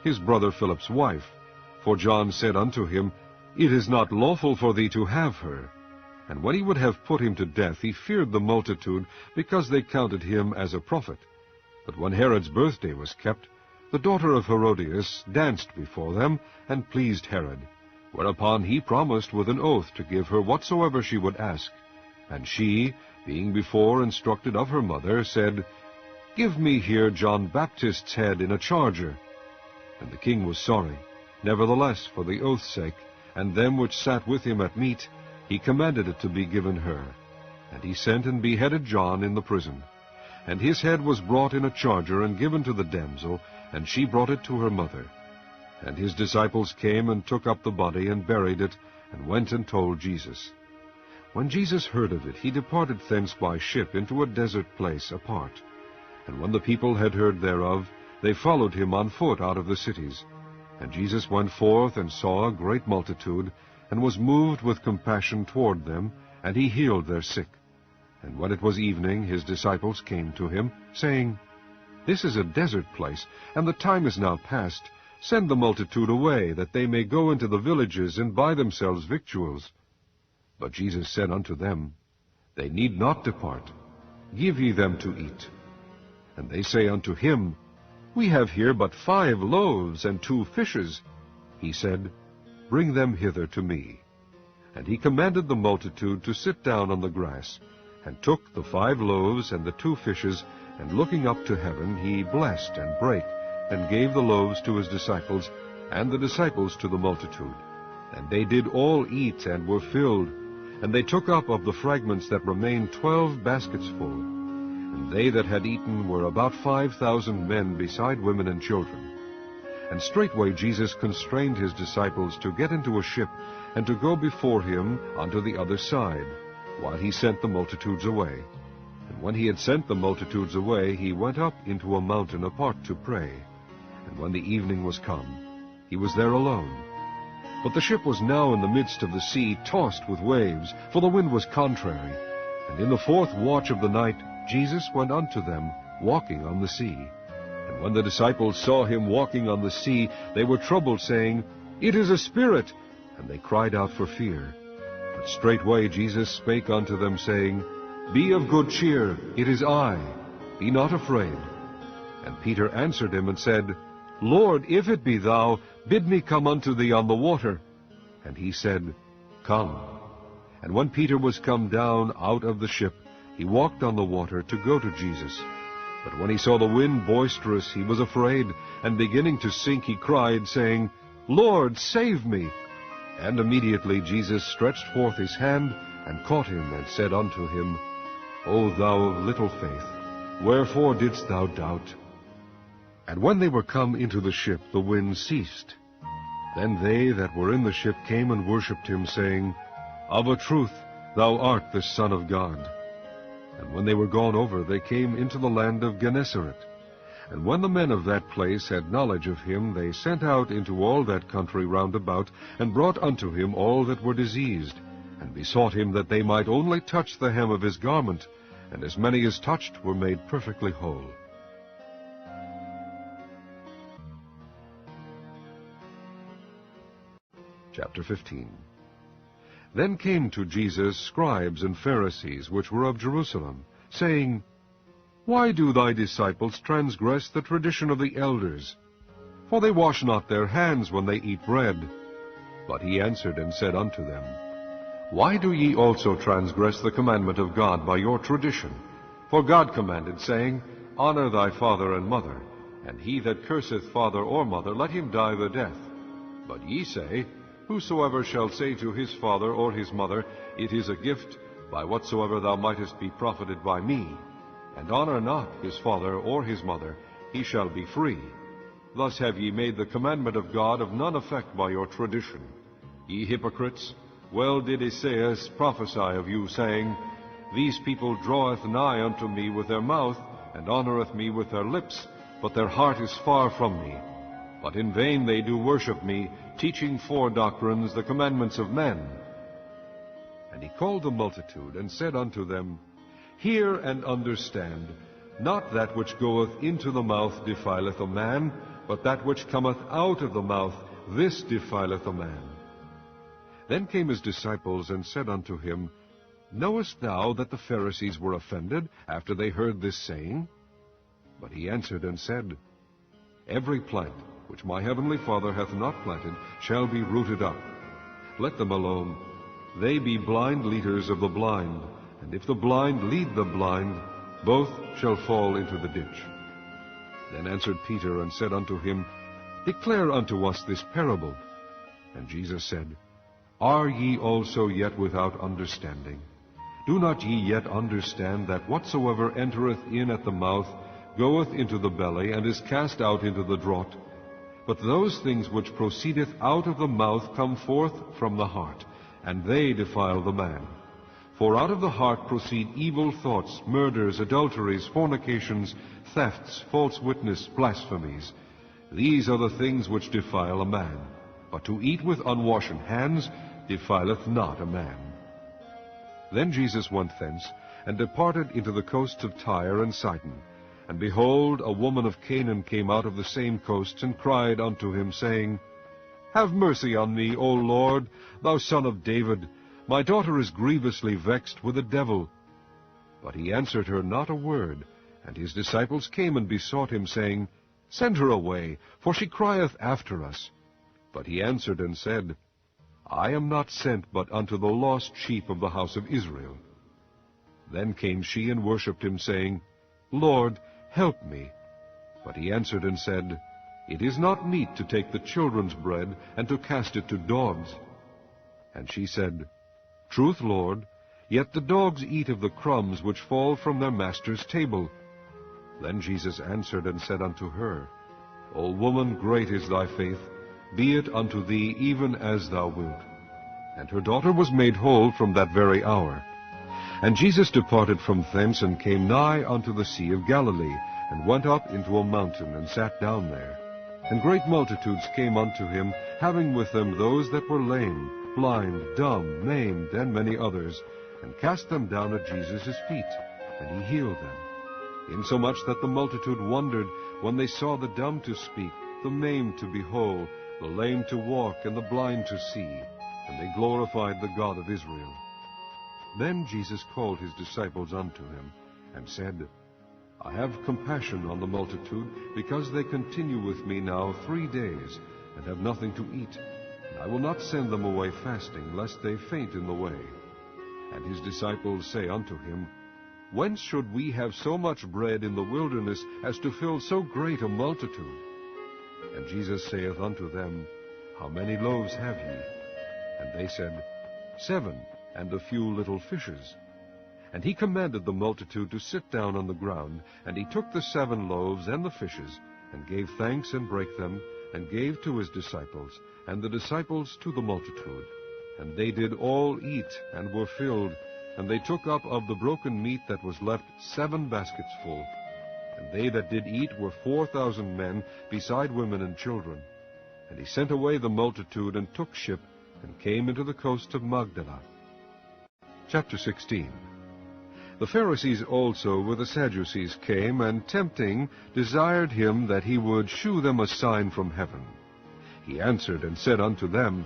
his brother Philip's wife. For John said unto him, It is not lawful for thee to have her. And when he would have put him to death, he feared the multitude, because they counted him as a prophet. But when Herod's birthday was kept, the daughter of Herodias danced before them, and pleased Herod. Whereupon he promised with an oath to give her whatsoever she would ask. And she, being before instructed of her mother, said, Give me here John Baptist's head in a charger. And the king was sorry. Nevertheless, for the oath's sake, and them which sat with him at meat, he commanded it to be given her. And he sent and beheaded John in the prison. And his head was brought in a charger and given to the damsel, and she brought it to her mother. And his disciples came and took up the body and buried it, and went and told Jesus. When Jesus heard of it, he departed thence by ship into a desert place apart. And when the people had heard thereof, they followed him on foot out of the cities. And Jesus went forth and saw a great multitude, and was moved with compassion toward them, and he healed their sick. And when it was evening, his disciples came to him, saying, This is a desert place, and the time is now past. Send the multitude away, that they may go into the villages and buy themselves victuals. But Jesus said unto them, They need not depart. Give ye them to eat. And they say unto him, We have here but 5 loaves and 2 fishes. He said, Bring them hither to me. And he commanded the multitude to sit down on the grass, and took the 5 loaves and the 2 fishes, and looking up to heaven, he blessed and brake, and gave the loaves to his disciples, and the disciples to the multitude. And they did all eat, and were filled. And they took up of the fragments that remained 12 baskets full. And they that had eaten were about 5,000 men, beside women and children. And straightway Jesus constrained his disciples to get into a ship, and to go before him unto the other side, while he sent the multitudes away. And when he had sent the multitudes away, he went up into a mountain apart to pray. And when the evening was come, he was there alone. But the ship was now in the midst of the sea, tossed with waves, for the wind was contrary. And in the 4th watch of the night Jesus went unto them, walking on the sea. And when the disciples saw him walking on the sea, they were troubled, saying, It is a spirit! And they cried out for fear. But straightway Jesus spake unto them, saying, Be of good cheer, it is I. Be not afraid. And Peter answered him and said, Lord, if it be thou, bid me come unto thee on the water. And he said, Come. And when Peter was come down out of the ship, he walked on the water to go to Jesus. But when he saw the wind boisterous, he was afraid, and beginning to sink, he cried, saying, Lord, save me. And immediately Jesus stretched forth his hand, and caught him, and said unto him, O thou of little faith, wherefore didst thou doubt? And when they were come into the ship, the wind ceased. Then they that were in the ship came and worshipped him, saying, Of a truth thou art the Son of God. And when they were gone over, they came into the land of Gennesaret. And when the men of that place had knowledge of him, they sent out into all that country round about, and brought unto him all that were diseased, and besought him that they might only touch the hem of his garment, and as many as touched were made perfectly whole. Chapter 15. Then came to Jesus scribes and Pharisees, which were of Jerusalem, saying, Why do thy disciples transgress the tradition of the elders? For they wash not their hands when they eat bread. But he answered and said unto them, Why do ye also transgress the commandment of God by your tradition? For God commanded, saying, Honor thy father and mother, and he that curseth father or mother, let him die the death. But ye say, Whosoever shall say to his father or his mother, It is a gift, by whatsoever thou mightest be profited by me, and honor not his father or his mother, he shall be free. Thus have ye made the commandment of God of none effect by your tradition. Ye hypocrites, well did Esaias prophesy of you, saying, These people draweth nigh unto me with their mouth, and honoureth me with their lips, but their heart is far from me. But in vain they do worship me, teaching for doctrines the commandments of men. And he called the multitude, and said unto them, Hear and understand, not that which goeth into the mouth defileth a man, but that which cometh out of the mouth, this defileth a man. Then came his disciples, and said unto him, Knowest thou that the Pharisees were offended after they heard this saying? But he answered and said, Every plant which my heavenly Father hath not planted shall be rooted up. Let them alone. They be blind leaders of the blind, and if the blind lead the blind, both shall fall into the ditch. Then answered Peter and said unto him, Declare unto us this parable. And Jesus said, Are ye also yet without understanding? Do not ye yet understand that whatsoever entereth in at the mouth goeth into the belly, and is cast out into the draught? But those things which proceedeth out of the mouth come forth from the heart, and they defile the man. For out of the heart proceed evil thoughts, murders, adulteries, fornications, thefts, false witness, blasphemies. These are the things which defile a man. But to eat with unwashen hands defileth not a man. Then Jesus went thence, and departed into the coasts of Tyre and Sidon. And behold, a woman of Canaan came out of the same coasts, and cried unto him, saying, Have mercy on me, O Lord, thou Son of David. My daughter is grievously vexed with a devil. But he answered her not a word. And his disciples came and besought him, saying, Send her away, for she crieth after us. But he answered and said, I am not sent but unto the lost sheep of the house of Israel. Then came she and worshipped him, saying, Lord, help me. But he answered and said, It is not meet to take the children's bread, and to cast it to dogs. And she said, Truth, Lord, yet the dogs eat of the crumbs which fall from their master's table. Then Jesus answered and said unto her, O woman, great is thy faith. Be it unto thee even as thou wilt. And her daughter was made whole from that very hour. And Jesus departed from thence, and came nigh unto the Sea of Galilee, and went up into a mountain, and sat down there. And great multitudes came unto him, having with them those that were lame, blind, dumb, maimed, and many others, and cast them down at Jesus' feet, and he healed them. Insomuch that the multitude wondered when they saw the dumb to speak, the maimed to be whole, the lame to walk, and the blind to see, and they glorified the God of Israel. Then Jesus called his disciples unto him, and said, I have compassion on the multitude, because they continue with me now 3 days, and have nothing to eat. And I will not send them away fasting, lest they faint in the way. And his disciples say unto him, Whence should we have so much bread in the wilderness, as to fill so great a multitude? And Jesus saith unto them, How many loaves have ye? And they said, 7, and a few little fishes. And he commanded the multitude to sit down on the ground. And he took the 7 loaves and the fishes, and gave thanks, and brake them, and gave to his disciples, and the disciples to the multitude. And they did all eat, and were filled. And they took up of the broken meat that was left 7 baskets full. And they that did eat were 4,000 men, beside women and children. And he sent away the multitude, and took ship, and came into the coast of Magdala. Chapter 16. The Pharisees also with the Sadducees came, and tempting, desired him that he would shew them a sign from heaven. He answered and said unto them,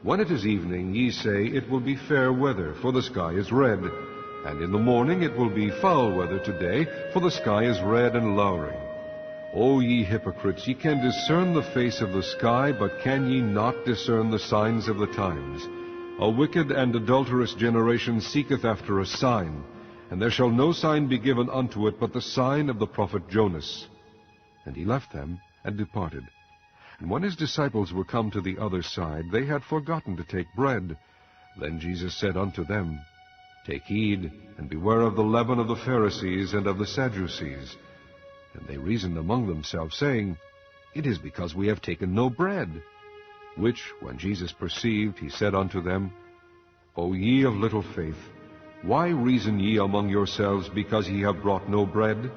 When it is evening, ye say, It will be fair weather, for the sky is red. And in the morning it will be foul weather today, for the sky is red and lowering. O ye hypocrites, ye can discern the face of the sky, but can ye not discern the signs of the times? A wicked and adulterous generation seeketh after a sign, and there shall no sign be given unto it but the sign of the prophet Jonas. And he left them, and departed. And when his disciples were come to the other side, they had forgotten to take bread. Then Jesus said unto them, Take heed, and beware of the leaven of the Pharisees and of the Sadducees. And they reasoned among themselves, saying, It is because we have taken no bread. Which, when Jesus perceived, he said unto them, O ye of little faith, why reason ye among yourselves, because ye have brought no bread?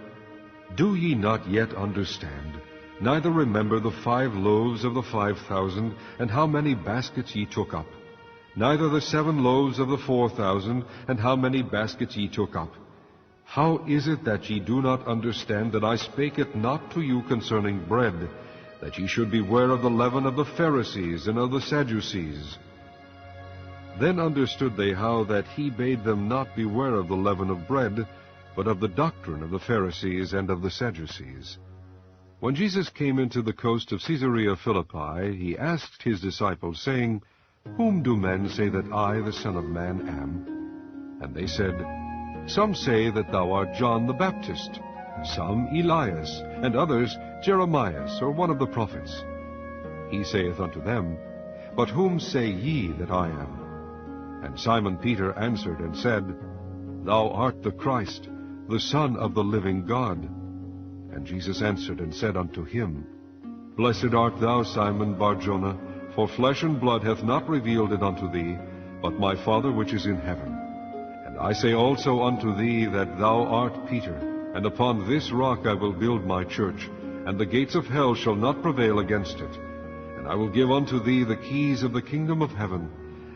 Do ye not yet understand, neither remember the 5 loaves of the 5,000, and how many baskets ye took up? Neither the 7 loaves of the 4,000, and how many baskets ye took up? How is it that ye do not understand that I spake it not to you concerning bread, that ye should beware of the leaven of the Pharisees and of the Sadducees. Then understood they how that he bade them not beware of the leaven of bread, but of the doctrine of the Pharisees and of the Sadducees. When Jesus came into the coast of Caesarea Philippi, he asked his disciples, saying, Whom do men say that I, the Son of Man, am? And they said, Some say that thou art John the Baptist, some Elias, and others Jeremias, or one of the prophets. He saith unto them, But whom say ye that I am? And Simon Peter answered and said, Thou art the Christ, the Son of the living God. And Jesus answered and said unto him, Blessed art thou, Simon Bar-Jonah, for flesh and blood hath not revealed it unto thee, but my Father which is in heaven. And I say also unto thee that thou art Peter, and upon this rock I will build my church, and the gates of hell shall not prevail against it. And I will give unto thee the keys of the kingdom of heaven,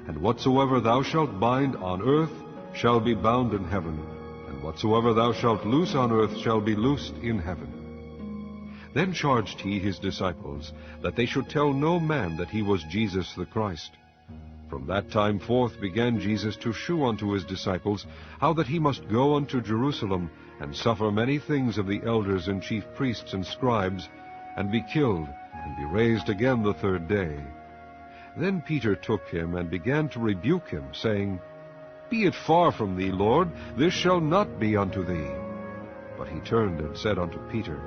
and whatsoever thou shalt bind on earth shall be bound in heaven, and whatsoever thou shalt loose on earth shall be loosed in heaven. Then charged he his disciples that they should tell no man that he was Jesus the Christ. From that time forth began Jesus to shew unto his disciples how that he must go unto Jerusalem, and suffer many things of the elders and chief priests and scribes, and be killed, and be raised again the third day. Then Peter took him, and began to rebuke him, saying, Be it far from thee, Lord, this shall not be unto thee. But he turned and said unto Peter,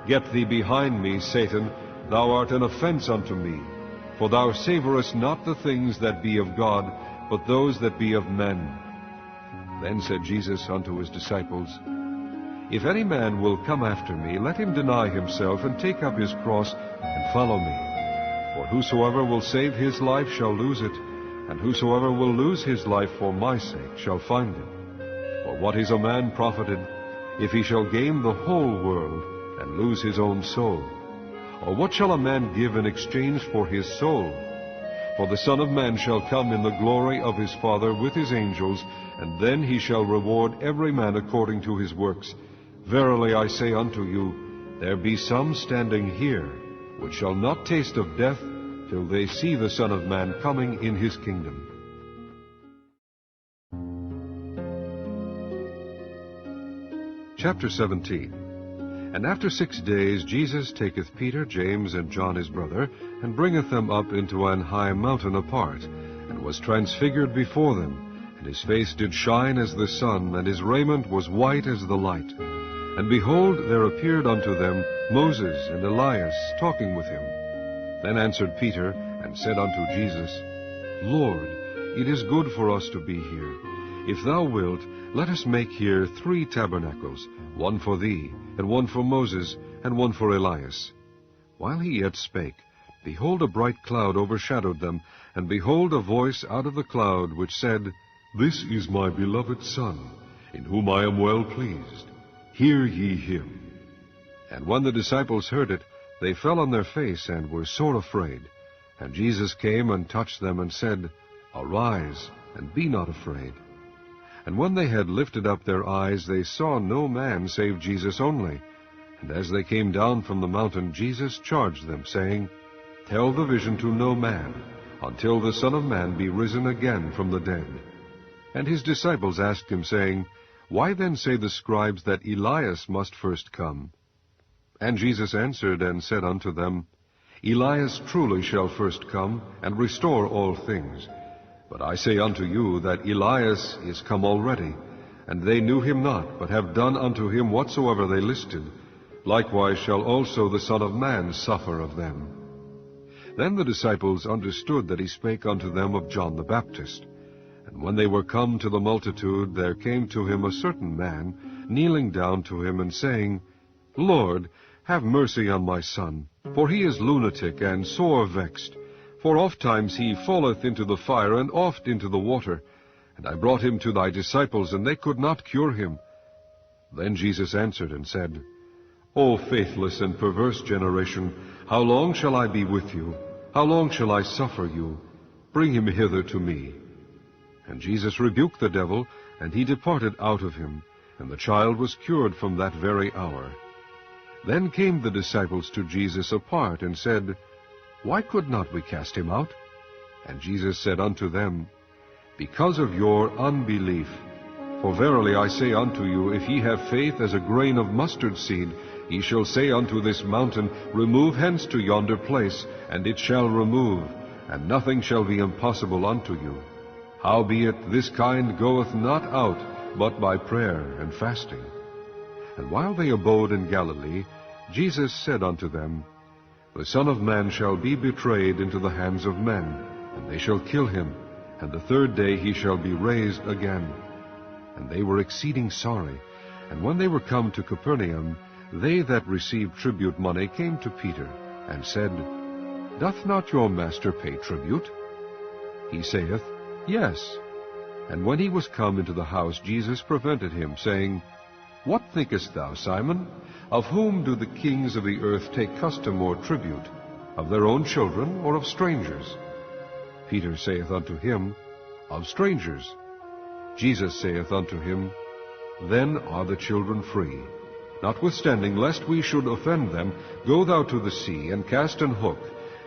Get thee behind me, Satan, thou art an offense unto me, for thou savorest not the things that be of God, but those that be of men. Then said Jesus unto his disciples, If any man will come after me, let him deny himself, and take up his cross, and follow me. For whosoever will save his life shall lose it, and whosoever will lose his life for my sake shall find it. For what is a man profited, if he shall gain the whole world, and lose his own soul? Or what shall a man give in exchange for his soul? For the Son of Man shall come in the glory of his Father with his angels, and then he shall reward every man according to his works. Verily I say unto you, there be some standing here, which shall not taste of death, till they see the Son of Man coming in his kingdom. Chapter 17. And after 6 days Jesus taketh Peter, James, and John his brother, and bringeth them up into an high mountain apart, and was transfigured before them, and his face did shine as the sun, and his raiment was white as the light. And behold, there appeared unto them Moses and Elias, talking with him. Then answered Peter, and said unto Jesus, Lord, it is good for us to be here. If thou wilt, let us make here 3 tabernacles, one for thee, and one for Moses, and one for Elias. While he yet spake, behold, a bright cloud overshadowed them, and behold, a voice out of the cloud, which said, This is my beloved Son, in whom I am well pleased. Hear ye him. And when the disciples heard it, they fell on their face, and were sore afraid. And Jesus came and touched them, and said, Arise, and be not afraid. And when they had lifted up their eyes, they saw no man save Jesus only. And as they came down from the mountain, Jesus charged them, saying, Tell the vision to no man, until the Son of Man be risen again from the dead. And his disciples asked him, saying, Why then say the scribes that Elias must first come? And Jesus answered and said unto them, Elias truly shall first come, and restore all things. But I say unto you that Elias is come already, and they knew him not, but have done unto him whatsoever they listed. Likewise shall also the Son of Man suffer of them. Then the disciples understood that he spake unto them of John the Baptist. And when they were come to the multitude, there came to him a certain man, kneeling down to him, and saying, Lord, have mercy on my son, for he is lunatic and sore vexed. For ofttimes he falleth into the fire, and oft into the water. And I brought him to thy disciples, and they could not cure him. Then Jesus answered and said, O faithless and perverse generation, how long shall I be with you? How long shall I suffer you? Bring him hither to me. And Jesus rebuked the devil, and he departed out of him, and the child was cured from that very hour. Then came the disciples to Jesus apart, and said, Why could not we cast him out? And Jesus said unto them, Because of your unbelief. For verily I say unto you, if ye have faith as a grain of mustard seed, ye shall say unto this mountain, Remove hence to yonder place, and it shall remove, and nothing shall be impossible unto you. Howbeit this kind goeth not out, but by prayer and fasting. And while they abode in Galilee, Jesus said unto them, The Son of Man shall be betrayed into the hands of men, and they shall kill him, and the third day he shall be raised again. And they were exceeding sorry. And when they were come to Capernaum, they that received tribute money came to Peter, and said, Doth not your master pay tribute? He saith, Yes. And when he was come into the house, Jesus prevented him, saying, What thinkest thou, Simon? Of whom do the kings of the earth take custom or tribute? Of their own children, or of strangers? Peter saith unto him, Of strangers. Jesus saith unto him, Then are the children free. Notwithstanding, lest we should offend them, go thou to the sea, and cast an hook,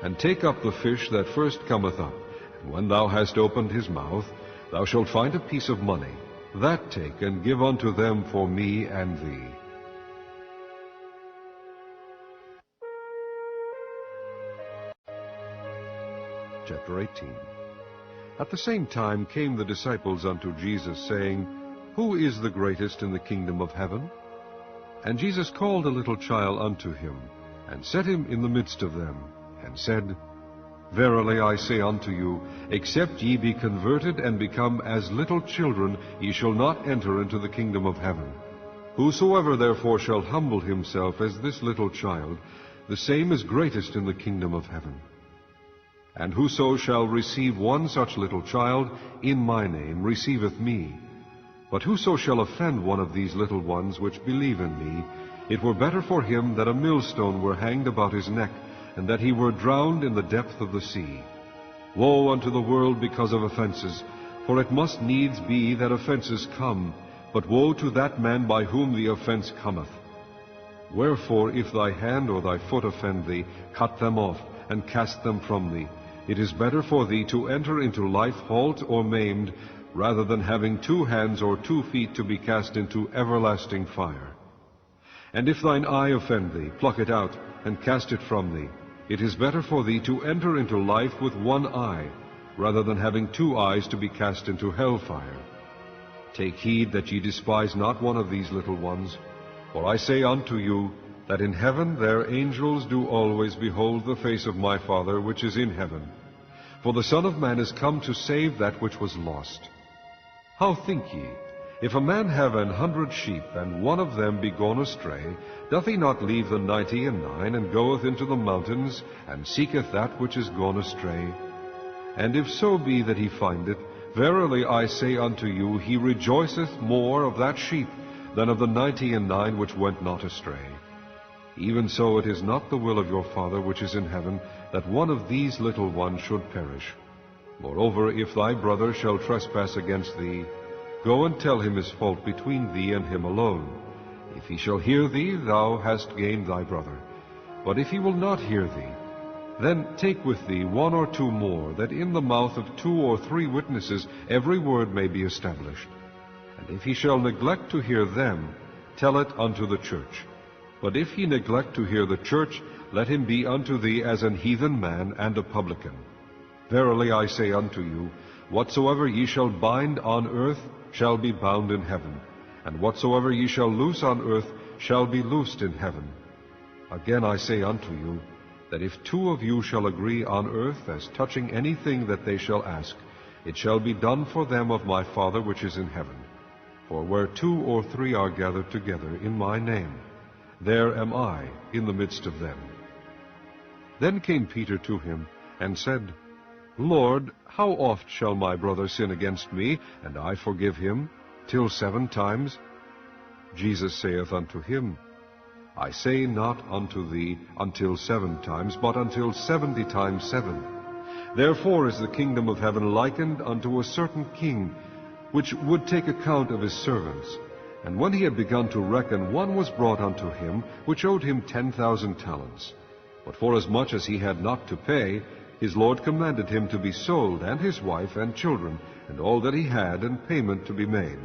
and take up the fish that first cometh up. And when thou hast opened his mouth, thou shalt find a piece of money. That take, and give unto them for me and thee. Chapter 18. At the same time came the disciples unto Jesus, saying, Who is the greatest in the kingdom of heaven? And Jesus called a little child unto him, and set him in the midst of them, and said, Verily I say unto you, except ye be converted and become as little children, ye shall not enter into the kingdom of heaven. Whosoever therefore shall humble himself as this little child, the same is greatest in the kingdom of heaven. And whoso shall receive one such little child in my name receiveth me. But whoso shall offend one of these little ones which believe in me, it were better for him that a millstone were hanged about his neck, and that he were drowned in the depth of the sea. Woe unto the world because of offenses, for it must needs be that offenses come, but woe to that man by whom the offense cometh. Wherefore, if thy hand or thy foot offend thee, cut them off, and cast them from thee. It is better for thee to enter into life halt or maimed, rather than having 2 hands or 2 feet to be cast into everlasting fire. And if thine eye offend thee, pluck it out, and cast it from thee. It is better for thee to enter into life with 1 eye, rather than having 2 eyes to be cast into hellfire. Take heed that ye despise not one of these little ones. For I say unto you, that in heaven their angels do always behold the face of my Father which is in heaven. For the Son of Man is come to save that which was lost. How think ye? If a man have 100 sheep, and one of them be gone astray, doth he not leave the 99, and goeth into the mountains, and seeketh that which is gone astray? And if so be that he find it, verily I say unto you, he rejoiceth more of that sheep than of the 99 which went not astray. Even so it is not the will of your Father which is in heaven, that one of these little ones should perish. Moreover, if thy brother shall trespass against thee, go and tell him his fault between thee and him alone. If he shall hear thee, thou hast gained thy brother. But if he will not hear thee, then take with thee 1 or 2 more, that in the mouth of 2 or 3 witnesses every word may be established. And if he shall neglect to hear them, tell it unto the church. But if he neglect to hear the church, let him be unto thee as an heathen man and a publican. Verily I say unto you, whatsoever ye shall bind on earth shall be bound in heaven, and whatsoever ye shall loose on earth shall be loosed in heaven. Again I say unto you, that if 2 of you shall agree on earth as touching anything that they shall ask, it shall be done for them of my Father which is in heaven. For where 2 or 3 are gathered together in my name, there am I in the midst of them. Then came Peter to him, and said, Lord, how oft shall my brother sin against me, and I forgive him? Till 7 times? Jesus saith unto him, I say not unto thee until 7 times, but until 70 times 7. Therefore is the kingdom of heaven likened unto a certain king, which would take account of his servants. And when he had begun to reckon, one was brought unto him, which owed him 10,000 talents. But forasmuch as he had not to pay, his lord commanded him to be sold, and his wife and children, and all that he had, and payment to be made.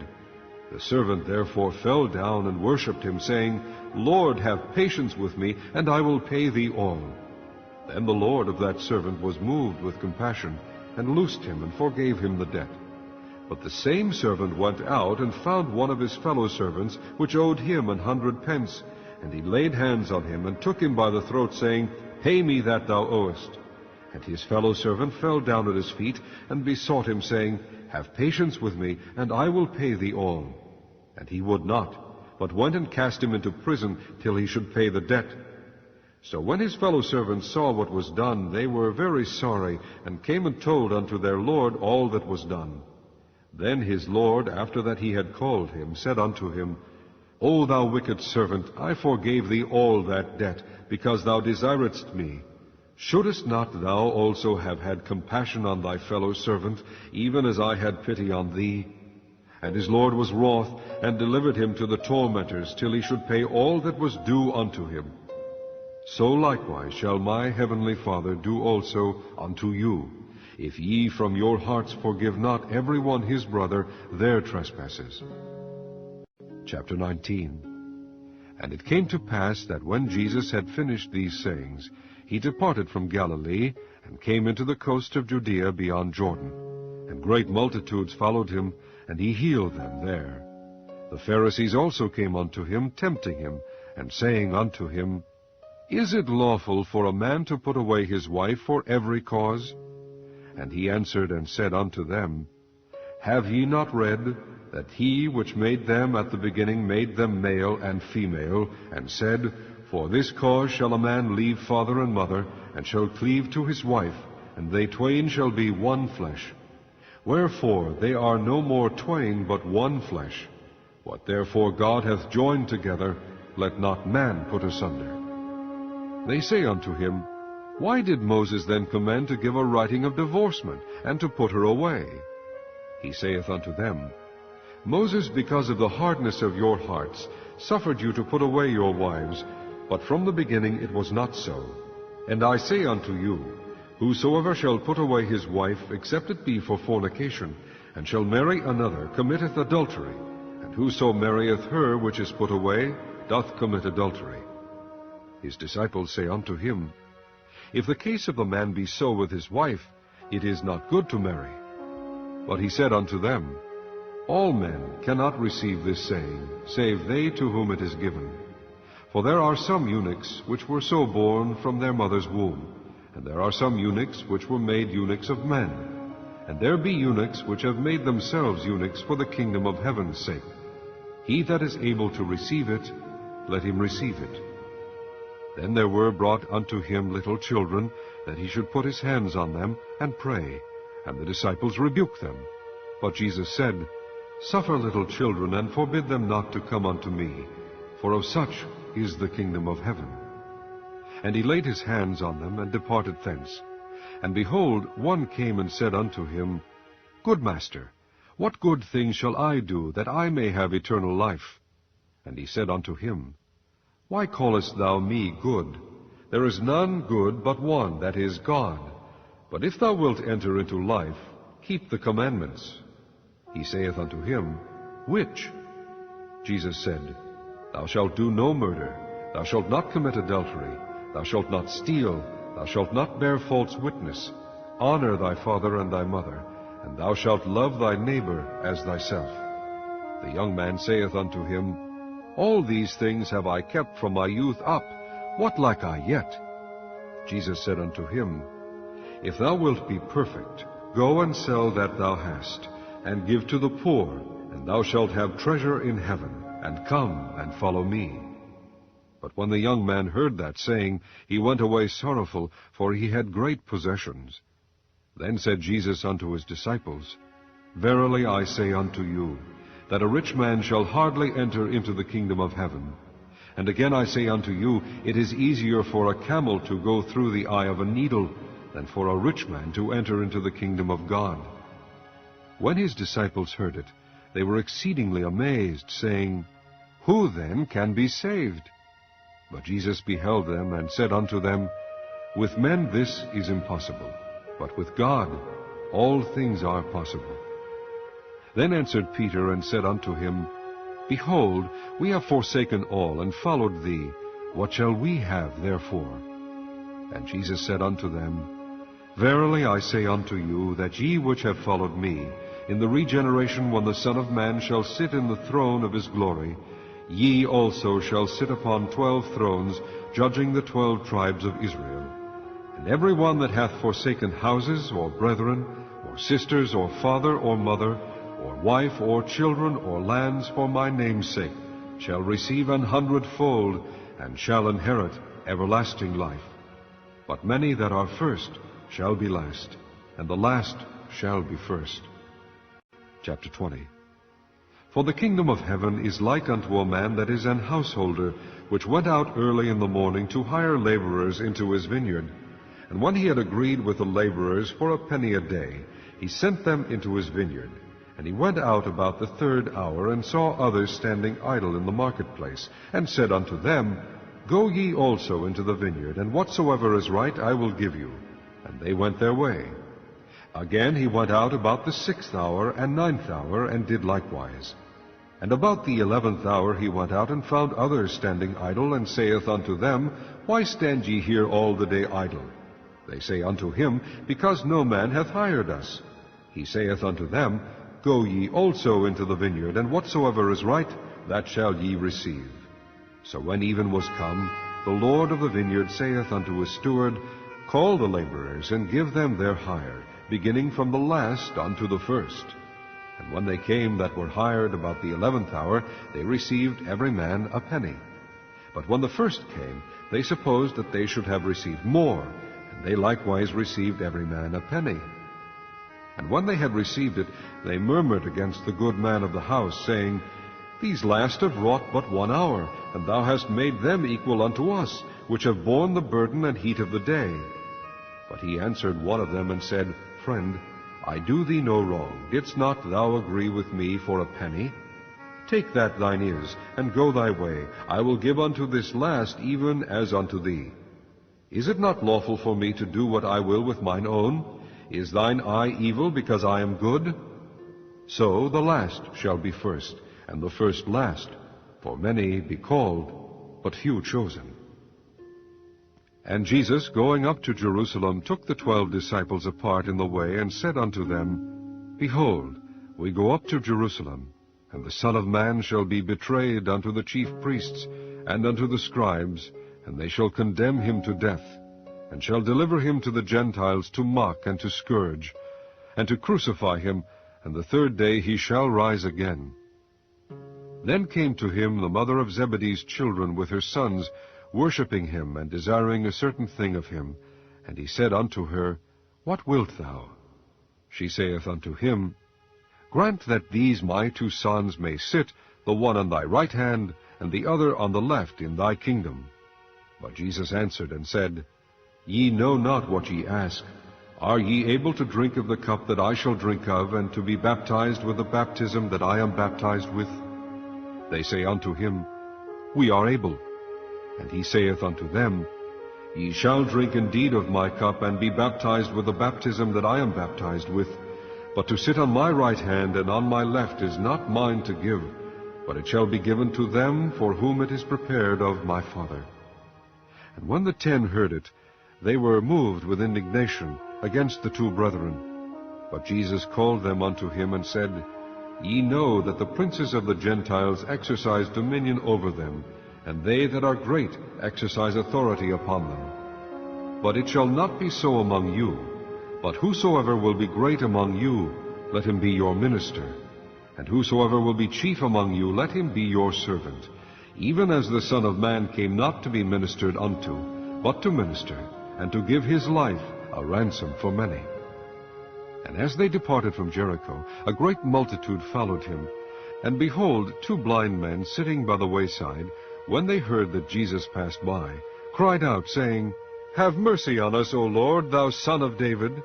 The servant therefore fell down and worshipped him, saying, Lord, have patience with me, and I will pay thee all. Then the lord of that servant was moved with compassion, and loosed him, and forgave him the debt. But the same servant went out, and found one of his fellow servants, which owed him 100 pence. And he laid hands on him, and took him by the throat, saying, Pay me that thou owest. And his fellow servant fell down at his feet, and besought him, saying, Have patience with me, and I will pay thee all. And he would not, but went and cast him into prison, till he should pay the debt. So when his fellow servants saw what was done, they were very sorry, and came and told unto their lord all that was done. Then his lord, after that he had called him, said unto him, O thou wicked servant, I forgave thee all that debt, because thou desiredst me. Shouldest not thou also have had compassion on thy fellow servant, even as I had pity on thee? And his lord was wroth, and delivered him to the tormentors, till he should pay all that was due unto him. So likewise shall my heavenly Father do also unto you, if ye from your hearts forgive not every one his brother their trespasses. Chapter 19. And it came to pass that when Jesus had finished these sayings, he departed from Galilee, and came into the coast of Judea beyond Jordan. And great multitudes followed him, and he healed them there. The Pharisees also came unto him, tempting him, and saying unto him, Is it lawful for a man to put away his wife for every cause? And he answered and said unto them, Have ye not read that he which made them at the beginning made them male and female, and said, For this cause shall a man leave father and mother, and shall cleave to his wife, and they twain shall be one flesh. Wherefore they are no more twain, but one flesh. What therefore God hath joined together, let not man put asunder. They say unto him, Why did Moses then command to give a writing of divorcement, and to put her away? He saith unto them, Moses, because of the hardness of your hearts, suffered you to put away your wives, but from the beginning it was not so. And I say unto you, Whosoever shall put away his wife, except it be for fornication, and shall marry another, committeth adultery. And whoso marrieth her which is put away, doth commit adultery. His disciples say unto him, If the case of a man be so with his wife, it is not good to marry. But he said unto them, All men cannot receive this saying, save they to whom it is given. For there are some eunuchs which were so born from their mother's womb, and there are some eunuchs which were made eunuchs of men. And there be eunuchs which have made themselves eunuchs for the kingdom of heaven's sake. He that is able to receive it, let him receive it. Then there were brought unto him little children, that he should put his hands on them, and pray. And the disciples rebuked them. But Jesus said, Suffer little children, and forbid them not to come unto me, for of such is the kingdom of heaven. And he laid his hands on them, and departed thence. And behold, one came and said unto him, Good Master, what good thing shall I do, that I may have eternal life? And he said unto him, Why callest thou me good? There is none good but one, that is God. But if thou wilt enter into life, keep the commandments. He saith unto him, Which? Jesus said, Thou shalt do no murder, thou shalt not commit adultery, thou shalt not steal, thou shalt not bear false witness, honor thy father and thy mother, and thou shalt love thy neighbor as thyself. The young man saith unto him, All these things have I kept from my youth up. What lack I yet? Jesus said unto him, If thou wilt be perfect, go and sell that thou hast, and give to the poor, and thou shalt have treasure in heaven, and come and follow me. But when the young man heard that saying, he went away sorrowful, for he had great possessions. Then said Jesus unto his disciples, Verily I say unto you, that a rich man shall hardly enter into the kingdom of heaven. And again I say unto you, it is easier for a camel to go through the eye of a needle, than for a rich man to enter into the kingdom of God. When his disciples heard it, they were exceedingly amazed, saying, Who then can be saved? But Jesus beheld them, and said unto them, With men this is impossible, but with God all things are possible. Then answered Peter, and said unto him, Behold, we have forsaken all, and followed thee. What shall we have therefore? And Jesus said unto them, Verily I say unto you, that ye which have followed me, in the regeneration when the Son of Man shall sit in the throne of his glory, ye also shall sit upon 12 thrones, judging the 12 tribes of Israel. And every one that hath forsaken houses, or brethren, or sisters, or father, or mother, or wife, or children, or lands, for my name's sake, shall receive 100-fold, and shall inherit everlasting life. But many that are first shall be last, and the last shall be first. Chapter 20. For the kingdom of heaven is like unto a man that is an householder, which went out early in the morning to hire laborers into his vineyard. And when he had agreed with the laborers for a penny a day, he sent them into his vineyard. And he went out about the 3rd hour, and saw others standing idle in the marketplace, and said unto them, Go ye also into the vineyard, and whatsoever is right I will give you. And they went their way. Again he went out about the 6th hour and 9th hour, and did likewise. And about the 11th hour he went out, and found others standing idle, and saith unto them, Why stand ye here all the day idle? They say unto him, Because no man hath hired us. He saith unto them, Go ye also into the vineyard, and whatsoever is right, that shall ye receive. So when even was come, the Lord of the vineyard saith unto his steward, Call the laborers, and give them their hire, beginning from the last unto the first. And when they came that were hired about the 11th hour, they received every man a penny. But when the first came, they supposed that they should have received more, and they likewise received every man a penny. And when they had received it, they murmured against the good man of the house, saying, These last have wrought but 1 hour, and thou hast made them equal unto us, which have borne the burden and heat of the day. But he answered one of them, and said, Friend, I do thee no wrong. Didst not thou agree with me for a penny? Take that thine is, and go thy way. I will give unto this last even as unto thee. Is it not lawful for me to do what I will with mine own? Is thine eye evil because I am good? So the last shall be first, and the first last. For many be called, but few chosen. And Jesus, going up to Jerusalem, took the 12 disciples apart in the way, and said unto them, Behold, we go up to Jerusalem, and the Son of Man shall be betrayed unto the chief priests and unto the scribes, and they shall condemn him to death, and shall deliver him to the Gentiles to mock and to scourge, and to crucify him, and the 3rd day he shall rise again. Then came to him the mother of Zebedee's children with her sons, worshipping him, and desiring a certain thing of him. And he said unto her, What wilt thou? She saith unto him, Grant that these my 2 sons may sit, the one on thy right hand, and the other on the left, in thy kingdom. But Jesus answered and said, Ye know not what ye ask. Are ye able to drink of the cup that I shall drink of, and to be baptized with the baptism that I am baptized with? They say unto him, We are able. And he saith unto them, Ye shall drink indeed of my cup, and be baptized with the baptism that I am baptized with. But to sit on my right hand and on my left is not mine to give, but it shall be given to them for whom it is prepared of my Father. And when the 10 heard it, they were moved with indignation against the 2 brethren. But Jesus called them unto him, and said, Ye know that the princes of the Gentiles exercise dominion over them, and they that are great exercise authority upon them. But it shall not be so among you. But whosoever will be great among you, let him be your minister. And whosoever will be chief among you, let him be your servant. Even as the Son of Man came not to be ministered unto, but to minister, and to give his life a ransom for many. And as they departed from Jericho, a great multitude followed him. And behold, 2 blind men sitting by the wayside, when they heard that Jesus passed by, cried out, saying, Have mercy on us, O Lord, thou Son of David.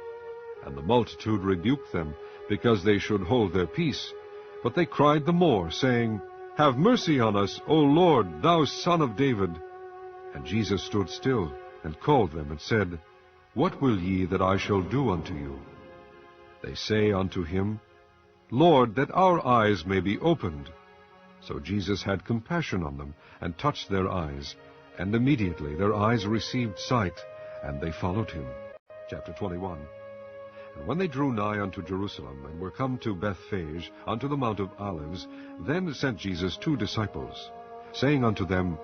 And the multitude rebuked them, because they should hold their peace. But they cried the more, saying, Have mercy on us, O Lord, thou Son of David. And Jesus stood still, and called them, and said, What will ye that I shall do unto you? They say unto him, Lord, that our eyes may be opened. So Jesus had compassion on them, and touched their eyes, and immediately their eyes received sight, and they followed him. Chapter 21. And when they drew nigh unto Jerusalem, and were come to Bethphage, unto the Mount of Olives, then sent Jesus 2 disciples, saying unto them,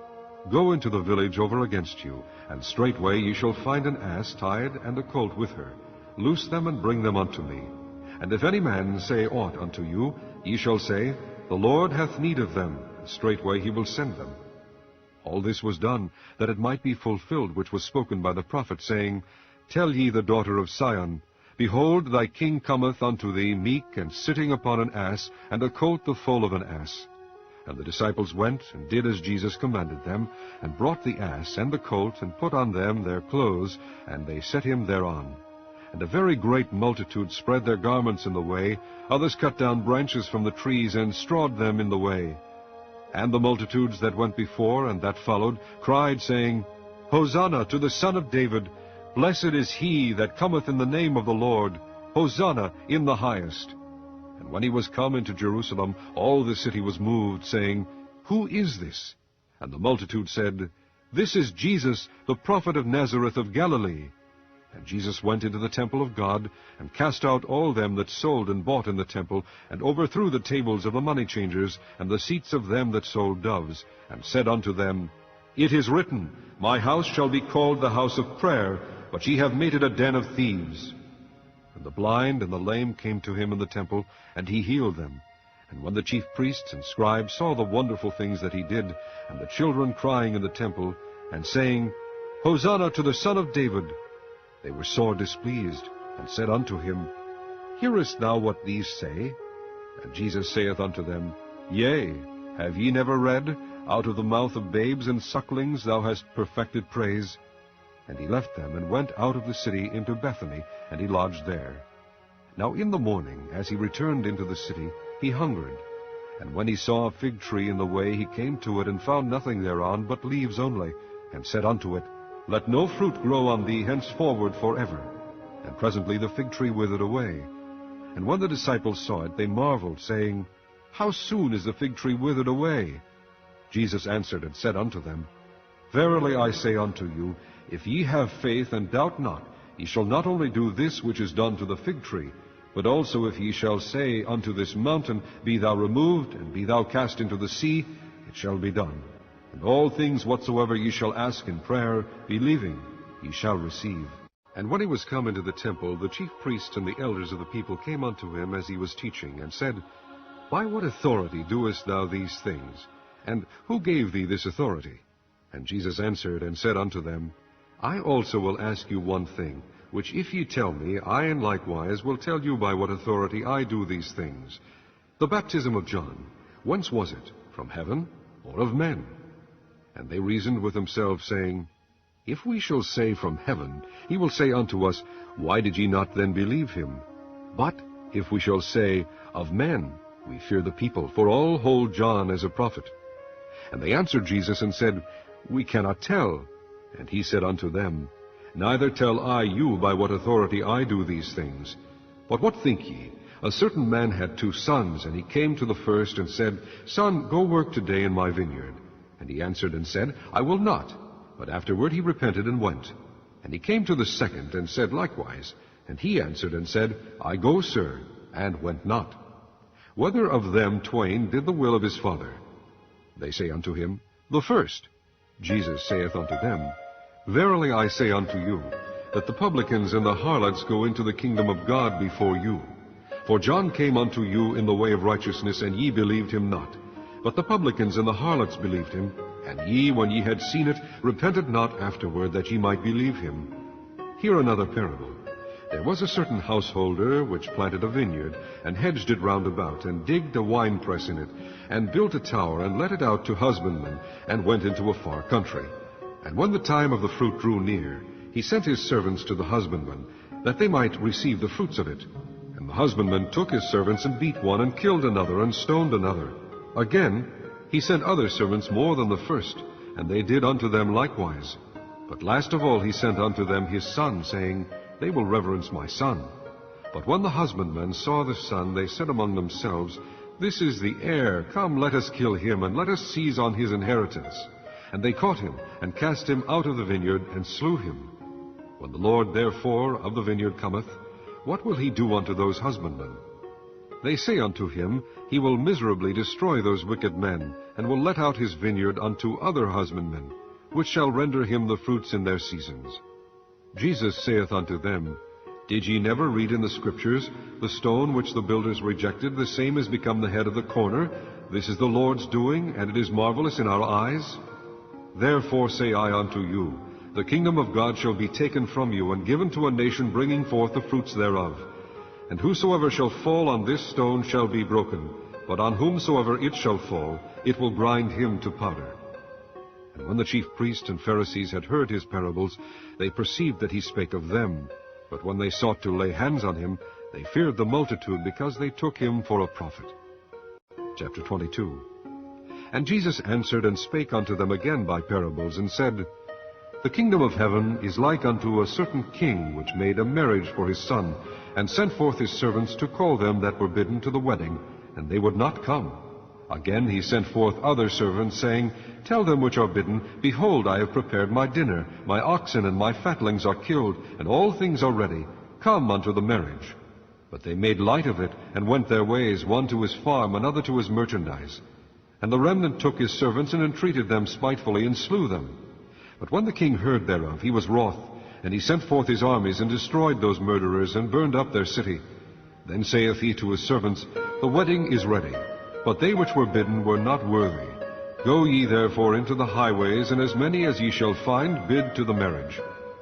Go into the village over against you, and straightway ye shall find an ass tied, and a colt with her. Loose them, and bring them unto me. And if any man say aught unto you, ye shall say, The Lord hath need of them, and straightway he will send them. All this was done, that it might be fulfilled which was spoken by the prophet, saying, Tell ye the daughter of Sion, Behold, thy king cometh unto thee meek, and sitting upon an ass, and a colt the foal of an ass. And the disciples went, and did as Jesus commanded them, and brought the ass and the colt, and put on them their clothes, and they set him thereon. And a very great multitude spread their garments in the way, others cut down branches from the trees, and strawed them in the way. And the multitudes that went before and that followed cried, saying, Hosanna to the Son of David! Blessed is he that cometh in the name of the Lord! Hosanna in the highest! And when he was come into Jerusalem, all the city was moved, saying, Who is this? And the multitude said, This is Jesus, the prophet of Nazareth of Galilee. And Jesus went into the temple of God, and cast out all them that sold and bought in the temple, and overthrew the tables of the money changers, and the seats of them that sold doves, and said unto them, It is written, My house shall be called the house of prayer, but ye have made it a den of thieves. And the blind and the lame came to him in the temple, and he healed them. And when the chief priests and scribes saw the wonderful things that he did, and the children crying in the temple, and saying, Hosanna to the Son of David, they were sore displeased, and said unto him, Hearest thou what these say? And Jesus saith unto them, Yea, have ye never read, Out of the mouth of babes and sucklings thou hast perfected praise? And he left them, and went out of the city into Bethany, and he lodged there. Now in the morning, as he returned into the city, he hungered. And when he saw a fig tree in the way, he came to it, and found nothing thereon but leaves only, and said unto it, Let no fruit grow on thee henceforward forever. And presently the fig tree withered away. And when the disciples saw it, they marveled, saying, How soon is the fig tree withered away? Jesus answered and said unto them, Verily I say unto you, if ye have faith and doubt not, ye shall not only do this which is done to the fig tree, but also if ye shall say unto this mountain, Be thou removed, and be thou cast into the sea, it shall be done. And all things whatsoever ye shall ask in prayer, believing, ye shall receive. And when he was come into the temple, the chief priests and the elders of the people came unto him as he was teaching, and said, By what authority doest thou these things? And who gave thee this authority? And Jesus answered and said unto them, I also will ask you one thing, which if ye tell me, I in likewise will tell you by what authority I do these things. The baptism of John, whence was it? From heaven, or of men? And they reasoned with themselves, saying, If we shall say from heaven, he will say unto us, Why did ye not then believe him? But if we shall say, Of men, we fear the people, for all hold John as a prophet. And they answered Jesus and said, We cannot tell. And he said unto them, Neither tell I you by what authority I do these things. But what think ye? A certain man had 2 sons, and he came to the first and said, Son, go work today in my vineyard. And he answered and said, I will not. But afterward he repented and went. And he came to the second and said likewise. And he answered and said, I go, sir, and went not. Whether of them twain did the will of his father? They say unto him, The first. Jesus saith unto them, Verily I say unto you, that the publicans and the harlots go into the kingdom of God before you. For John came unto you in the way of righteousness, and ye believed him not. But the publicans and the harlots believed him, and ye, when ye had seen it, repented not afterward that ye might believe him. Hear another parable. There was a certain householder which planted a vineyard, and hedged it round about, and digged a winepress in it, and built a tower, and let it out to husbandmen, and went into a far country. And when the time of the fruit drew near, he sent his servants to the husbandmen, that they might receive the fruits of it. And the husbandman took his servants, and beat one, and killed another, and stoned another. Again he sent other servants more than the first, and they did unto them likewise. But last of all he sent unto them his son, saying, They will reverence my son. But when the husbandmen saw the son, they said among themselves, This is the heir. Come, let us kill him, and let us seize on his inheritance. And they caught him, and cast him out of the vineyard, and slew him. When the Lord therefore of the vineyard cometh, what will he do unto those husbandmen? They say unto him, He will miserably destroy those wicked men, and will let out his vineyard unto other husbandmen, which shall render him the fruits in their seasons. Jesus saith unto them, Did ye never read in the Scriptures, The stone which the builders rejected, the same is become the head of the corner? This is the Lord's doing, and it is marvelous in our eyes. Therefore say I unto you, The kingdom of God shall be taken from you, and given to a nation bringing forth the fruits thereof. And whosoever shall fall on this stone shall be broken, but on whomsoever it shall fall, it will grind him to powder. And when the chief priests and Pharisees had heard his parables, they perceived that he spake of them. But when they sought to lay hands on him, they feared the multitude, because they took him for a prophet. Chapter 22. And Jesus answered and spake unto them again by parables, and said, The kingdom of heaven is like unto a certain king, which made a marriage for his son, and sent forth his servants to call them that were bidden to the wedding, and they would not come. Again he sent forth other servants, saying, Tell them which are bidden, Behold, I have prepared my dinner. My oxen and my fatlings are killed, and all things are ready. Come unto the marriage. But they made light of it, and went their ways, one to his farm, another to his merchandise. And the remnant took his servants, and entreated them spitefully, and slew them. But when the king heard thereof, he was wroth, and he sent forth his armies, and destroyed those murderers, and burned up their city. Then saith he to his servants, The wedding is ready, but they which were bidden were not worthy. Go ye therefore into the highways, and as many as ye shall find, bid to the marriage.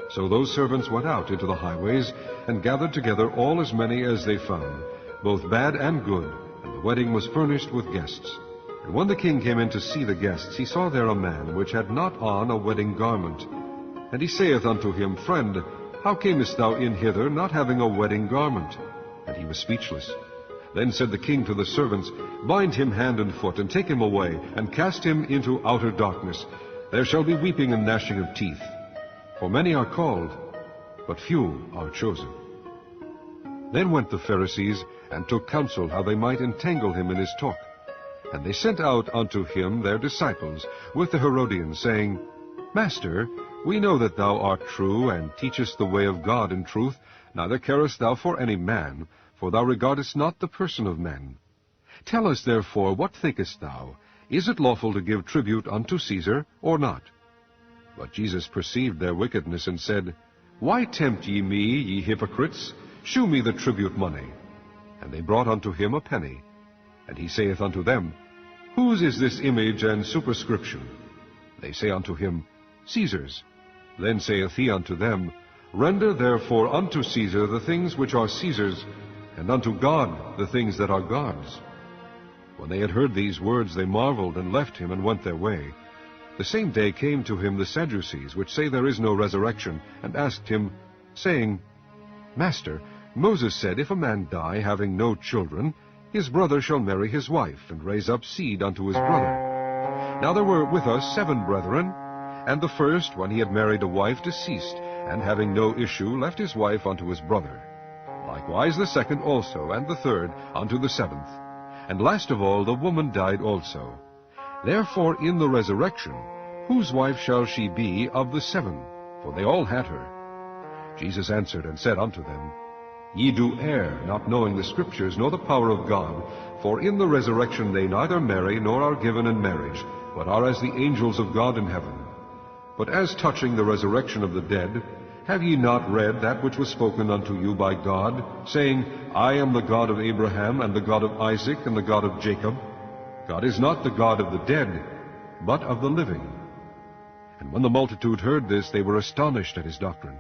So those servants went out into the highways, and gathered together all as many as they found, both bad and good, and the wedding was furnished with guests. And when the king came in to see the guests, he saw there a man which had not on a wedding garment. And he saith unto him, Friend, how camest thou in hither, not having a wedding garment? And he was speechless. Then said the king to the servants, Bind him hand and foot, and take him away, and cast him into outer darkness. There shall be weeping and gnashing of teeth. For many are called, but few are chosen. Then went the Pharisees, and took counsel how they might entangle him in his talk. And they sent out unto him their disciples with the Herodians, saying, Master, we know that thou art true, and teachest the way of God in truth, neither carest thou for any man, for thou regardest not the person of men. Tell us therefore, what thinkest thou? Is it lawful to give tribute unto Caesar, or not? But Jesus perceived their wickedness, and said, Why tempt ye me, ye hypocrites? Shew me the tribute money. And they brought unto him a penny. And he saith unto them, Whose is this image and superscription? They say unto him, Caesar's. Then saith he unto them, Render therefore unto Caesar the things which are Caesar's, and unto God the things that are God's. When they had heard these words, they marveled, and left him, and went their way. The same day came to him the Sadducees, which say there is no resurrection, and asked him, saying, Master, Moses said, If a man die, having no children, his brother shall marry his wife, and raise up seed unto his brother. Now there were with us 7 brethren, and the first, when he had married a wife, deceased, and having no issue, left his wife unto his brother. Likewise the second also, and the third, unto the 7th. And last of all the woman died also. Therefore in the resurrection, whose wife shall she be of the 7? For they all had her. Jesus answered and said unto them, Ye do err, not knowing the Scriptures, nor the power of God. For in the resurrection they neither marry, nor are given in marriage, but are as the angels of God in heaven. But as touching the resurrection of the dead, have ye not read that which was spoken unto you by God, saying, I am the God of Abraham, and the God of Isaac, and the God of Jacob? God is not the God of the dead, but of the living. And when the multitude heard this, they were astonished at his doctrine.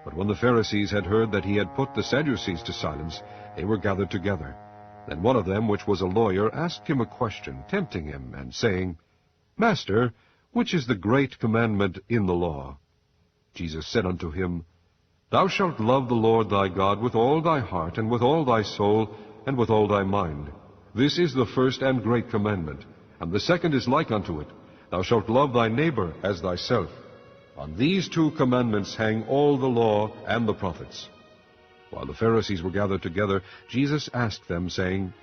But when the Pharisees had heard that he had put the Sadducees to silence, they were gathered together. Then one of them, which was a lawyer, asked him a question, tempting him, and saying, Master, which is the great commandment in the law? Jesus said unto him, Thou shalt love the Lord thy God with all thy heart, and with all thy soul, and with all thy mind. This is the first and great commandment. And the second is like unto it. Thou shalt love thy neighbor as thyself. On these two commandments hang all the law and the prophets. While the Pharisees were gathered together, Jesus asked them, saying,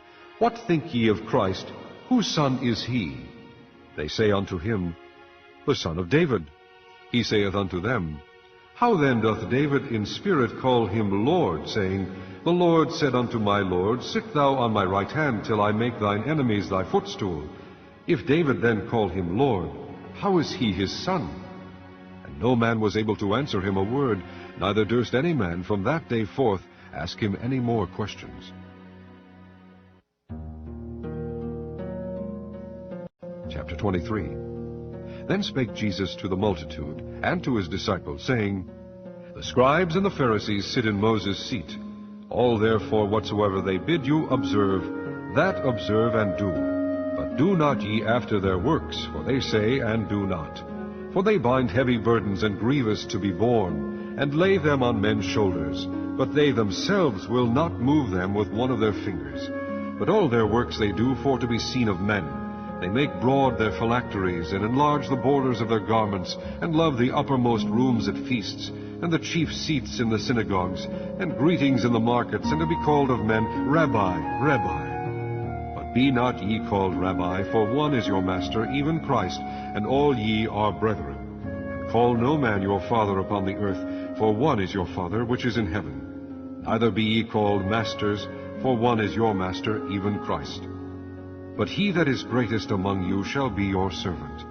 What think ye of Christ? Whose son is he? They say unto him, The son of David. He saith unto them, How then doth David in spirit call him Lord, saying, The Lord said unto my Lord, Sit thou on my right hand, till I make thine enemies thy footstool. If David then call him Lord, how is he his son? And no man was able to answer him a word, neither durst any man from that day forth ask him any more questions. Chapter 23. Then spake Jesus to the multitude, and to his disciples, saying, The scribes and the Pharisees sit in Moses' seat. All therefore whatsoever they bid you observe, that observe and do. But do not ye after their works, for they say and do not. For they bind heavy burdens and grievous to be borne, and lay them on men's shoulders, but they themselves will not move them with one of their fingers. But all their works they do for to be seen of men. They make broad their phylacteries, and enlarge the borders of their garments, and love the uppermost rooms at feasts, and the chief seats in the synagogues, and greetings in the markets, and to be called of men, Rabbi, Rabbi. But be not ye called Rabbi, for one is your master, even Christ, and all ye are brethren. And call no man your father upon the earth, for one is your Father which is in heaven. Neither be ye called masters, for one is your master, even Christ. But he that is greatest among you shall be your servant.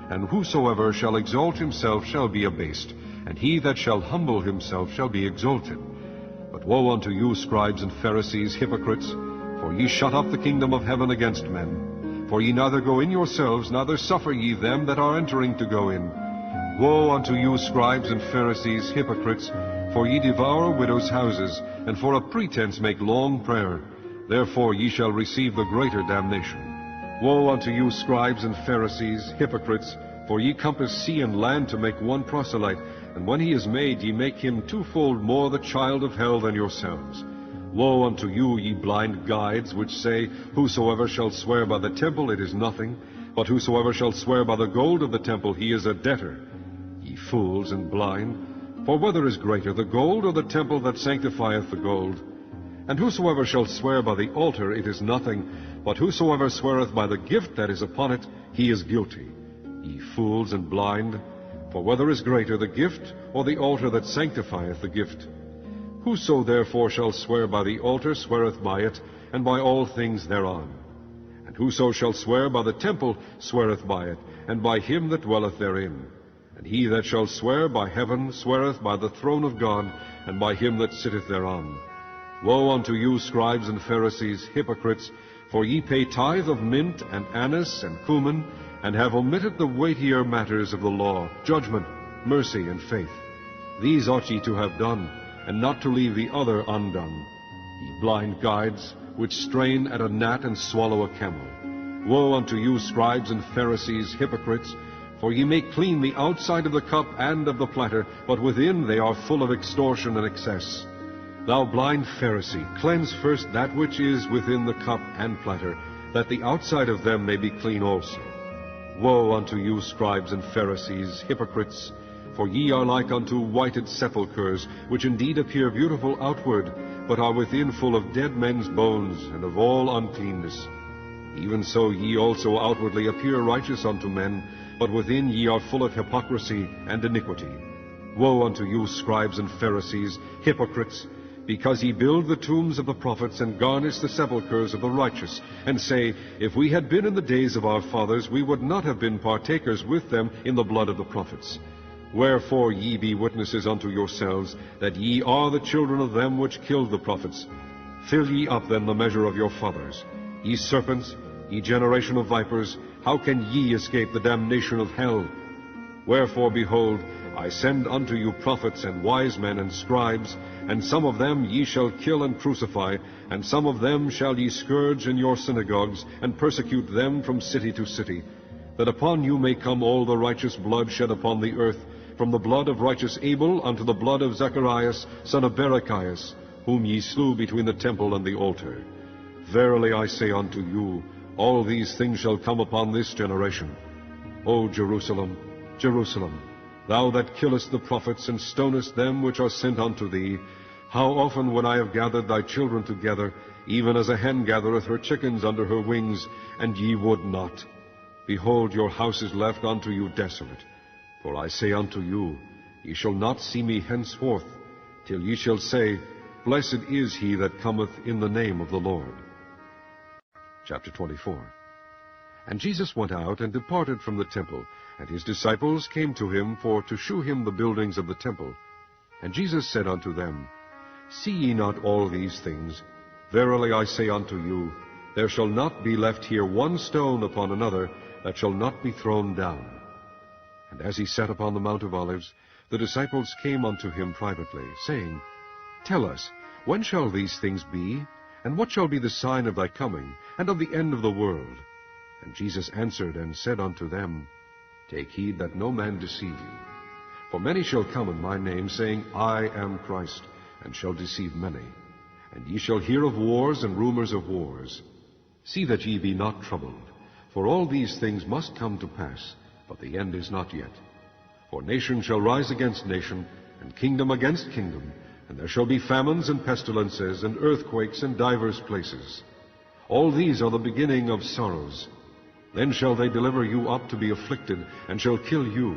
And whosoever shall exalt himself shall be abased, and he that shall humble himself shall be exalted. But woe unto you, scribes and Pharisees, hypocrites! For ye shut up the kingdom of heaven against men. For ye neither go in yourselves, neither suffer ye them that are entering to go in. Woe unto you, scribes and Pharisees, hypocrites! For ye devour widows' houses, and for a pretense make long prayer. Therefore ye shall receive the greater damnation. Woe unto you, scribes and Pharisees, hypocrites! For ye compass sea and land to make one proselyte, and when he is made, ye make him twofold more the child of hell than yourselves. Woe unto you, ye blind guides, which say, Whosoever shall swear by the temple, it is nothing, but whosoever shall swear by the gold of the temple, he is a debtor. Ye fools and blind, for whether is greater, the gold or the temple that sanctifieth the gold? And whosoever shall swear by the altar, it is nothing, but whosoever sweareth by the gift that is upon it, he is guilty. Ye fools and blind, for whether is greater, the gift or the altar that sanctifieth the gift? Whoso therefore shall swear by the altar sweareth by it, and by all things thereon. And whoso shall swear by the temple sweareth by it, and by him that dwelleth therein. And he that shall swear by heaven sweareth by the throne of God, and by him that sitteth thereon. Woe unto you, scribes and Pharisees, hypocrites! For ye pay tithe of mint, and anise, and cumin, and have omitted the weightier matters of the law, judgment, mercy, and faith. These ought ye to have done, and not to leave the other undone. Ye blind guides, which strain at a gnat and swallow a camel. Woe unto you, scribes and Pharisees, hypocrites! For ye make clean the outside of the cup and of the platter, but within they are full of extortion and excess. Thou blind Pharisee, cleanse first that which is within the cup and platter, that the outside of them may be clean also. Woe unto you, scribes and Pharisees, hypocrites! For ye are like unto whited sepulchres, which indeed appear beautiful outward, but are within full of dead men's bones, and of all uncleanness. Even so ye also outwardly appear righteous unto men, but within ye are full of hypocrisy and iniquity. Woe unto you, scribes and Pharisees, hypocrites! Because ye build the tombs of the prophets, and garnish the sepulchres of the righteous, and say, If we had been in the days of our fathers, we would not have been partakers with them in the blood of the prophets. Wherefore ye be witnesses unto yourselves, that ye are the children of them which killed the prophets. Fill ye up then the measure of your fathers. Ye serpents, ye generation of vipers, how can ye escape the damnation of hell? Wherefore, behold, I send unto you prophets and wise men and scribes, and some of them ye shall kill and crucify, and some of them shall ye scourge in your synagogues, and persecute them from city to city, that upon you may come all the righteous blood shed upon the earth, from the blood of righteous Abel unto the blood of Zacharias, son of Berechias, whom ye slew between the temple and the altar. Verily I say unto you, all these things shall come upon this generation. O Jerusalem, Jerusalem, thou that killest the prophets, and stonest them which are sent unto thee, how often would I have gathered thy children together, even as a hen gathereth her chickens under her wings, and ye would not. Behold, your house is left unto you desolate. For I say unto you, ye shall not see me henceforth, till ye shall say, Blessed is he that cometh in the name of the Lord. Chapter 24. And Jesus went out and departed from the temple, and his disciples came to him for to shew him the buildings of the temple. And Jesus said unto them, See ye not all these things? Verily I say unto you, there shall not be left here one stone upon another that shall not be thrown down. And as he sat upon the Mount of Olives, the disciples came unto him privately, saying, Tell us, when shall these things be? And what shall be the sign of thy coming, and of the end of the world? And Jesus answered and said unto them, Take heed that no man deceive you. For many shall come in my name, saying, I am Christ, and shall deceive many. And ye shall hear of wars and rumors of wars. See that ye be not troubled, for all these things must come to pass, but the end is not yet. For nation shall rise against nation, and kingdom against kingdom, and there shall be famines and pestilences, and earthquakes in divers places. All these are the beginning of sorrows. Then shall they deliver you up to be afflicted, and shall kill you,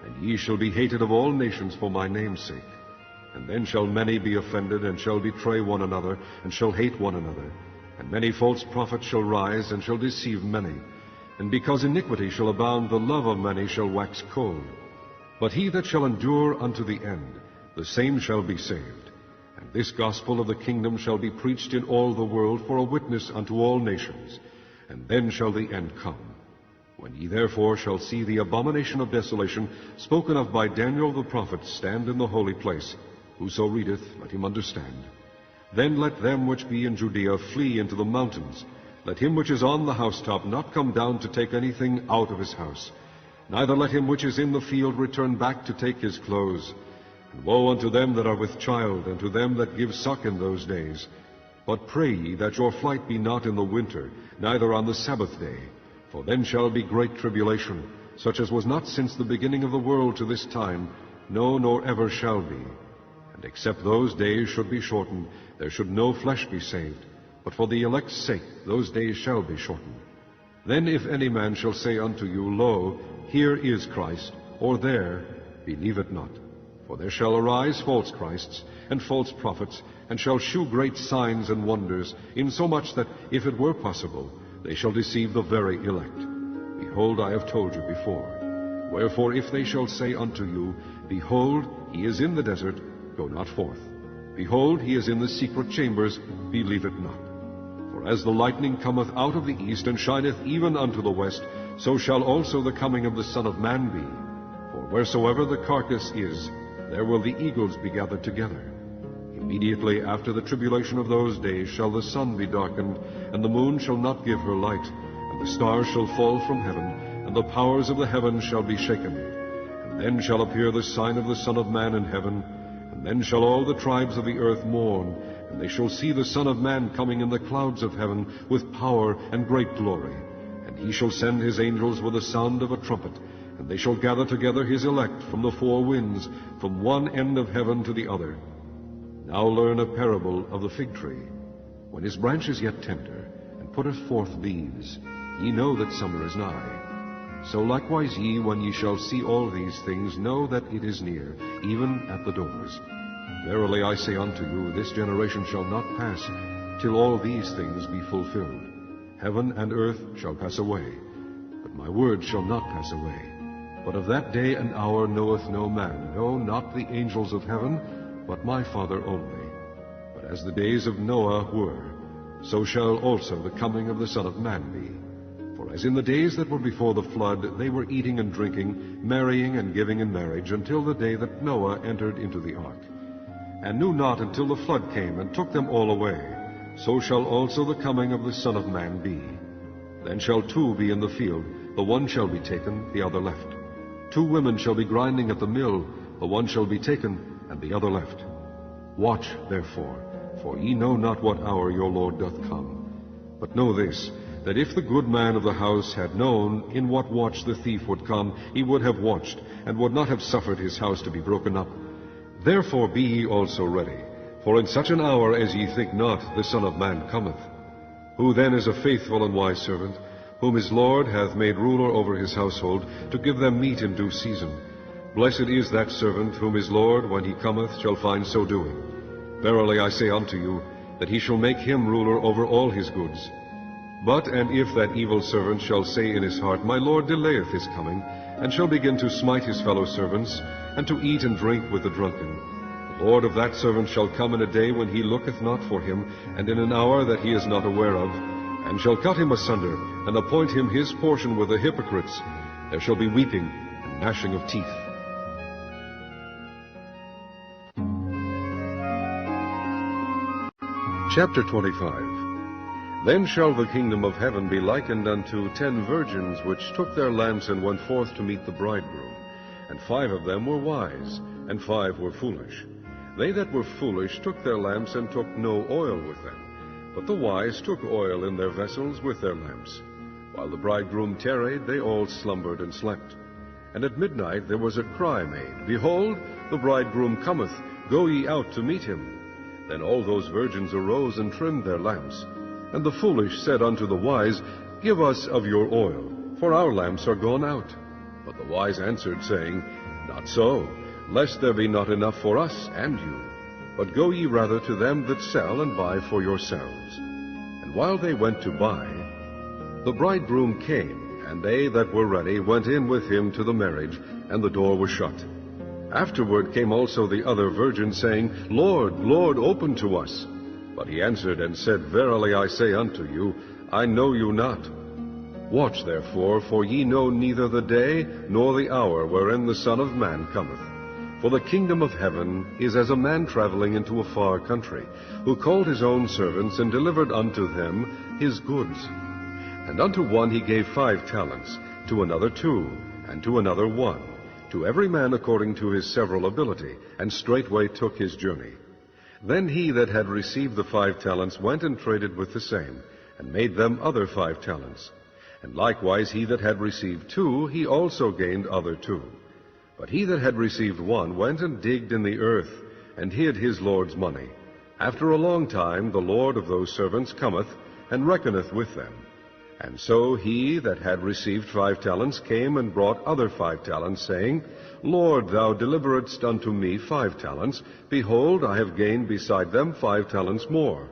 and ye shall be hated of all nations for my name's sake. And then shall many be offended, and shall betray one another, and shall hate one another. And many false prophets shall rise, and shall deceive many. And because iniquity shall abound, the love of many shall wax cold. But he that shall endure unto the end, the same shall be saved. And this gospel of the kingdom shall be preached in all the world for a witness unto all nations. And then shall the end come. When ye therefore shall see the abomination of desolation, spoken of by Daniel the prophet, stand in the holy place, whoso readeth, let him understand. Then let them which be in Judea flee into the mountains. Let him which is on the housetop not come down to take anything out of his house. Neither let him which is in the field return back to take his clothes. And woe unto them that are with child, and to them that give suck in those days. But pray ye that your flight be not in the winter, neither on the Sabbath day. For then shall be great tribulation, such as was not since the beginning of the world to this time, no, nor ever shall be. And except those days should be shortened, there should no flesh be saved. But for the elect's sake those days shall be shortened. Then if any man shall say unto you, Lo, here is Christ, or there, believe it not. For there shall arise false Christs, and false prophets, and shall shew great signs and wonders, insomuch that, if it were possible, they shall deceive the very elect. Behold, I have told you before. Wherefore, if they shall say unto you, Behold, he is in the desert, go not forth. Behold, he is in the secret chambers, believe it not. For as the lightning cometh out of the east, and shineth even unto the west, so shall also the coming of the Son of Man be. For wheresoever the carcass is, there will the eagles be gathered together. Immediately after the tribulation of those days shall the sun be darkened, and the moon shall not give her light, and the stars shall fall from heaven, and the powers of the heavens shall be shaken. And then shall appear the sign of the Son of Man in heaven, and then shall all the tribes of the earth mourn, and they shall see the Son of Man coming in the clouds of heaven with power and great glory. And he shall send his angels with the sound of a trumpet, and they shall gather together his elect from the four winds, from one end of heaven to the other. Now learn a parable of the fig tree. When his branch is yet tender, and putteth forth leaves, ye know that summer is nigh. So likewise ye, when ye shall see all these things, know that it is near, even at the doors. Verily I say unto you, this generation shall not pass, till all these things be fulfilled. Heaven and earth shall pass away, but my word shall not pass away. But of that day and hour knoweth no man, no, not the angels of heaven, but my Father only. But as the days of Noah were, so shall also the coming of the Son of Man be. For as in the days that were before the flood, they were eating and drinking, marrying and giving in marriage, until the day that Noah entered into the ark, and knew not until the flood came and took them all away, so shall also the coming of the Son of Man be. Then shall two be in the field, the one shall be taken, the other left. 2 women shall be grinding at the mill, the one shall be taken, and the other left. Watch, therefore, for ye know not what hour your Lord doth come. But know this, that if the good man of the house had known in what watch the thief would come, he would have watched, and would not have suffered his house to be broken up. Therefore be ye also ready, for in such an hour as ye think not, the Son of Man cometh. Who then is a faithful and wise servant, whom his Lord hath made ruler over his household, to give them meat in due season? Blessed is that servant, whom his Lord, when he cometh, shall find so doing. Verily I say unto you, that he shall make him ruler over all his goods. But and if that evil servant shall say in his heart, My Lord delayeth his coming, and shall begin to smite his fellow servants, and to eat and drink with the drunken, the Lord of that servant shall come in a day when he looketh not for him, and in an hour that he is not aware of, and shall cut him asunder, and appoint him his portion with the hypocrites. There shall be weeping and gnashing of teeth. Chapter 25. Then shall the kingdom of heaven be likened unto 10 virgins, which took their lamps and went forth to meet the bridegroom. And 5 of them were wise, and 5 were foolish. They that were foolish took their lamps, and took no oil with them. But the wise took oil in their vessels with their lamps. While the bridegroom tarried, they all slumbered and slept. And at midnight there was a cry made, Behold, the bridegroom cometh, go ye out to meet him. Then all those virgins arose and trimmed their lamps. And the foolish said unto the wise, Give us of your oil, for our lamps are gone out. But the wise answered, saying, Not so, lest there be not enough for us and you. But go ye rather to them that sell, and buy for yourselves. And while they went to buy, the bridegroom came, and they that were ready went in with him to the marriage, and the door was shut. Afterward came also the other virgins, saying, Lord, Lord, open to us. But he answered and said, Verily I say unto you, I know you not. Watch therefore, for ye know neither the day nor the hour wherein the Son of Man cometh. For the kingdom of heaven is as a man traveling into a far country, who called his own servants, and delivered unto them his goods. And unto one he gave 5 talents, to another 2, and to another 1, to every man according to his several ability, and straightway took his journey. Then he that had received the 5 talents went and traded with the same, and made them other 5 talents. And likewise he that had received 2, he also gained other 2. But he that had received 1 went and digged in the earth, and hid his Lord's money. After a long time the Lord of those servants cometh, and reckoneth with them. And so he that had received 5 talents came and brought other 5 talents, saying, Lord, thou deliveredst unto me 5 talents. Behold, I have gained beside them 5 talents more.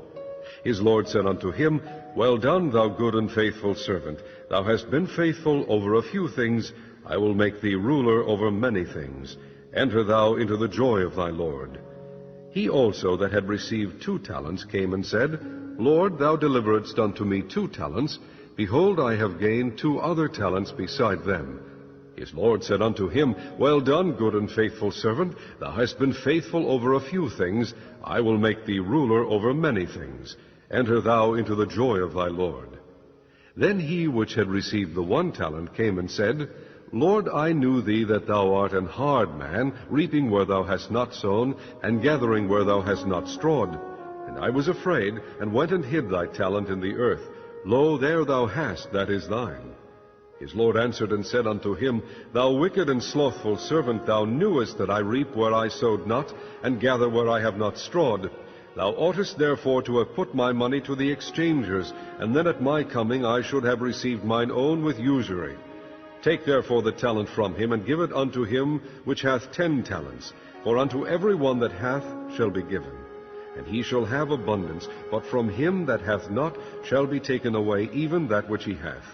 His Lord said unto him, Well done, thou good and faithful servant. Thou hast been faithful over a few things. I will make thee ruler over many things. Enter thou into the joy of thy Lord. He also that had received 2 talents came and said, Lord, thou deliveredst unto me 2 talents. Behold, I have gained 2 other talents beside them. His Lord said unto him, Well done, good and faithful servant. Thou hast been faithful over a few things. I will make thee ruler over many things. Enter thou into the joy of thy Lord. Then he which had received the 1 talent came and said, Lord, I knew thee that thou art an hard man, reaping where thou hast not sown, and gathering where thou hast not strawed. And I was afraid, and went and hid thy talent in the earth. Lo, there thou hast that is thine. His Lord answered and said unto him, Thou wicked and slothful servant, thou knewest that I reap where I sowed not, and gather where I have not strawed. Thou oughtest therefore to have put my money to the exchangers, and then at my coming I should have received mine own with usury. Take therefore the talent from him, and give it unto him which hath 10 talents. For unto every one that hath shall be given, and he shall have abundance, but from him that hath not shall be taken away even that which he hath.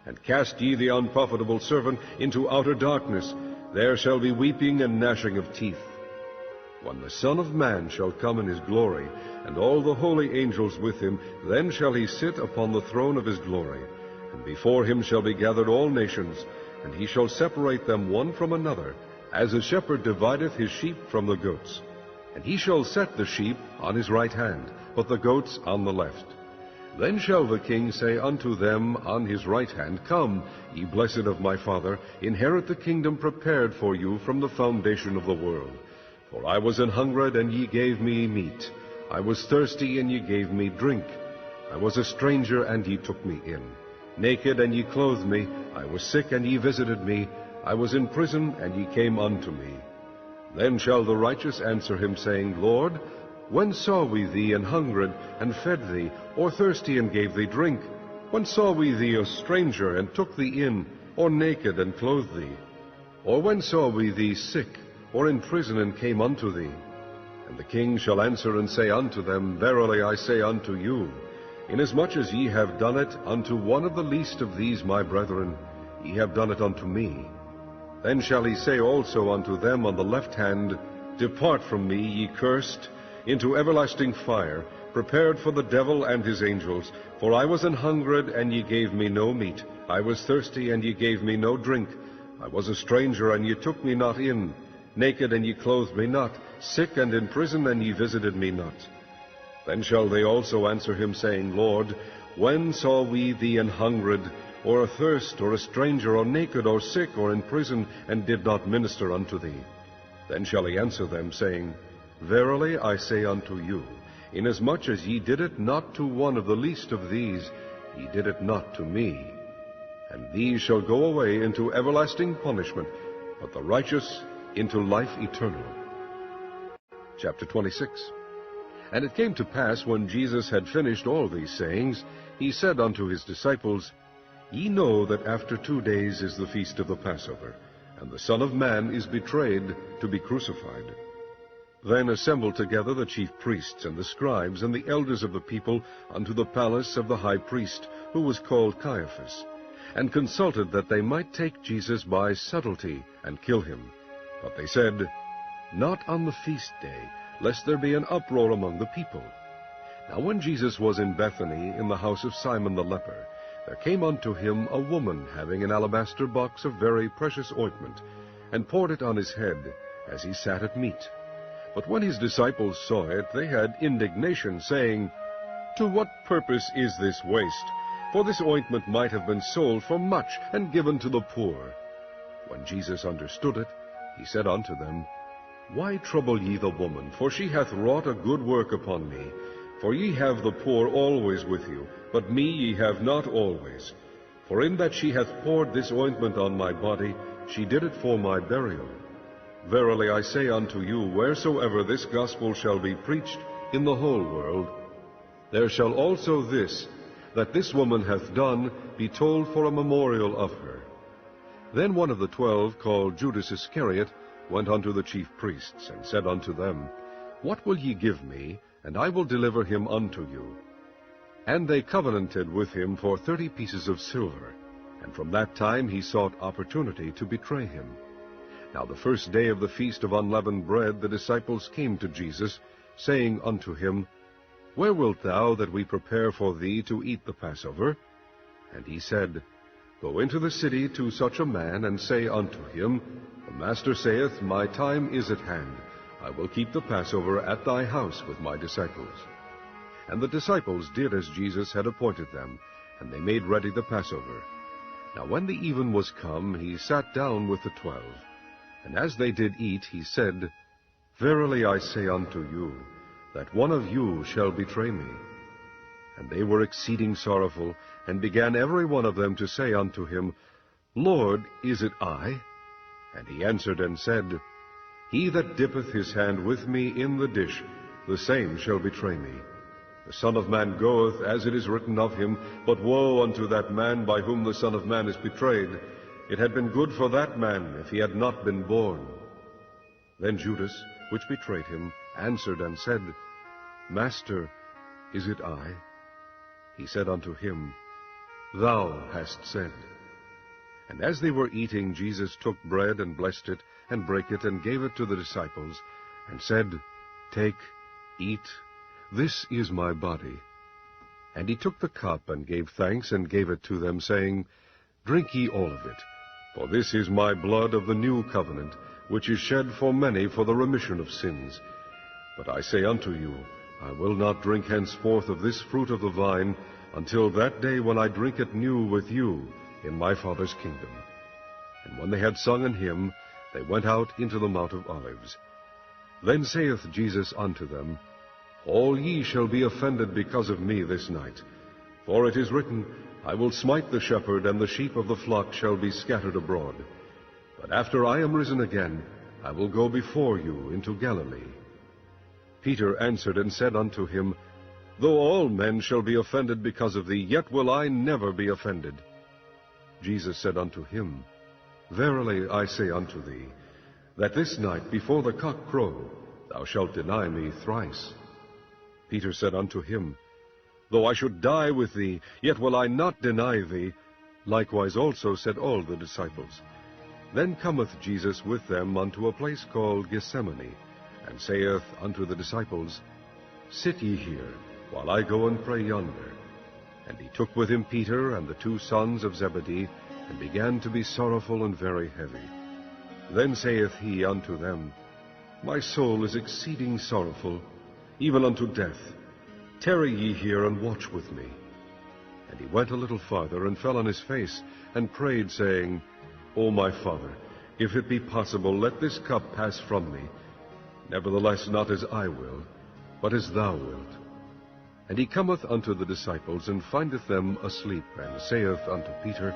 And cast ye the unprofitable servant into outer darkness. There shall be weeping and gnashing of teeth. When the Son of Man shall come in his glory, and all the holy angels with him, then shall he sit upon the throne of his glory. And before him shall be gathered all nations, and he shall separate them one from another, as a shepherd divideth his sheep from the goats. And he shall set the sheep on his right hand, but the goats on the left. Then shall the king say unto them on his right hand, Come, ye blessed of my Father, inherit the kingdom prepared for you from the foundation of the world. For I was an hungred, and ye gave me meat. I was thirsty, and ye gave me drink. I was a stranger, and ye took me in. Naked, and ye clothed me. I was sick, and ye visited me. I was in prison, and ye came unto me. Then shall the righteous answer him, saying, Lord, when saw we thee an hungred, and fed thee, or thirsty, and gave thee drink? When saw we thee a stranger, and took thee in, or naked, and clothed thee? Or when saw we thee sick, or in prison, and came unto thee? And the king shall answer and say unto them, Verily I say unto you, inasmuch as ye have done it unto one of the least of these my brethren, ye have done it unto me. Then shall he say also unto them on the left hand, Depart from me, ye cursed, into everlasting fire, prepared for the devil and his angels. For I was an hungred, and ye gave me no meat. I was thirsty, and ye gave me no drink. I was a stranger, and ye took me not in. Naked, and ye clothed me not. Sick and in prison, and ye visited me not. Then shall they also answer him, saying, Lord, when saw we thee an hungred, or athirst, or a stranger, or naked, or sick, or in prison, and did not minister unto thee? Then shall he answer them, saying, Verily I say unto you, inasmuch as ye did it not to one of the least of these, ye did it not to me. And these shall go away into everlasting punishment, but the righteous into life eternal. Chapter 26. And it came to pass, when Jesus had finished all these sayings, he said unto his disciples, Ye know that after 2 days is the feast of the Passover, and the Son of Man is betrayed to be crucified. Then assembled together the chief priests and the scribes and the elders of the people unto the palace of the high priest, who was called Caiaphas, and consulted that they might take Jesus by subtlety and kill him. But they said, Not on the feast day, lest there be an uproar among the people. Now when Jesus was in Bethany, in the house of Simon the leper, there came unto him a woman having an alabaster box of very precious ointment, and poured it on his head, as he sat at meat. But when his disciples saw it, they had indignation, saying, To what purpose is this waste? For this ointment might have been sold for much, and given to the poor. When Jesus understood it, he said unto them, Why trouble ye the woman? For she hath wrought a good work upon me. For ye have the poor always with you, but me ye have not always. For in that she hath poured this ointment on my body, she did it for my burial. Verily I say unto you, wheresoever this gospel shall be preached in the whole world, there shall also this, that this woman hath done, be told for a memorial of her. Then one of the 12, called Judas Iscariot, went unto the chief priests, and said unto them, What will ye give me, and I will deliver him unto you? And they covenanted with him for 30 pieces of silver, and from that time he sought opportunity to betray him. Now the first day of the feast of unleavened bread the disciples came to Jesus, saying unto him, Where wilt thou that we prepare for thee to eat the Passover? And he said, Go into the city to such a man, and say unto him, The Master saith, My time is at hand. I will keep the Passover at thy house with my disciples. And the disciples did as Jesus had appointed them, and they made ready the Passover. Now when the even was come, he sat down with the 12. And as they did eat, he said, Verily I say unto you, that one of you shall betray me. And they were exceeding sorrowful, and began every one of them to say unto him, Lord, is it I? And he answered and said, He that dippeth his hand with me in the dish, the same shall betray me. The Son of Man goeth, as it is written of him, but woe unto that man by whom the Son of Man is betrayed. It had been good for that man if he had not been born. Then Judas, which betrayed him, answered and said, Master, is it I? He said unto him, Thou hast said. And as they were eating, Jesus took bread, and blessed it, and brake it, and gave it to the disciples, and said, Take, eat, this is my body. And he took the cup, and gave thanks, and gave it to them, saying, Drink ye all of it, for this is my blood of the new covenant, which is shed for many for the remission of sins. But I say unto you, I will not drink henceforth of this fruit of the vine, until that day when I drink it new with you in my Father's kingdom." And when they had sung an hymn, they went out into the Mount of Olives. Then saith Jesus unto them, "All ye shall be offended because of me this night. For it is written, I will smite the shepherd, and the sheep of the flock shall be scattered abroad. But after I am risen again, I will go before you into Galilee." Peter answered and said unto him, "Though all men shall be offended because of thee, yet will I never be offended." Jesus said unto him, "Verily I say unto thee, that this night before the cock crow, thou shalt deny me thrice." Peter said unto him, "Though I should die with thee, yet will I not deny thee." Likewise also said all the disciples. Then cometh Jesus with them unto a place called Gethsemane, and saith unto the disciples, "Sit ye here, while I go and pray yonder." And he took with him Peter and the 2 sons of Zebedee, and began to be sorrowful and very heavy. Then saith he unto them, "My soul is exceeding sorrowful, even unto death. Tarry ye here, and watch with me." And he went a little farther, and fell on his face, and prayed, saying, "O my Father, if it be possible, let this cup pass from me. Nevertheless, not as I will, but as thou wilt." And he cometh unto the disciples, and findeth them asleep, and saith unto Peter,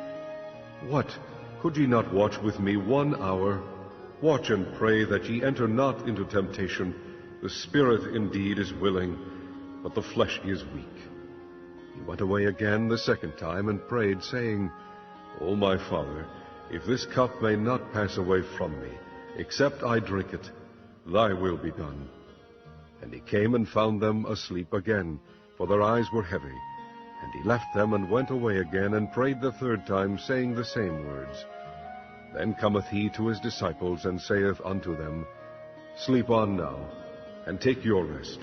"What, could ye not watch with me 1 hour? Watch and pray that ye enter not into temptation. The spirit indeed is willing, but the flesh is weak." He went away again the 2nd time, and prayed, saying, "O my Father, if this cup may not pass away from me, except I drink it, thy will be done." And he came and found them asleep again, for their eyes were heavy. And he left them, and went away again, and prayed the 3rd time, saying the same words. Then cometh he to his disciples, and saith unto them, "Sleep on now, and take your rest.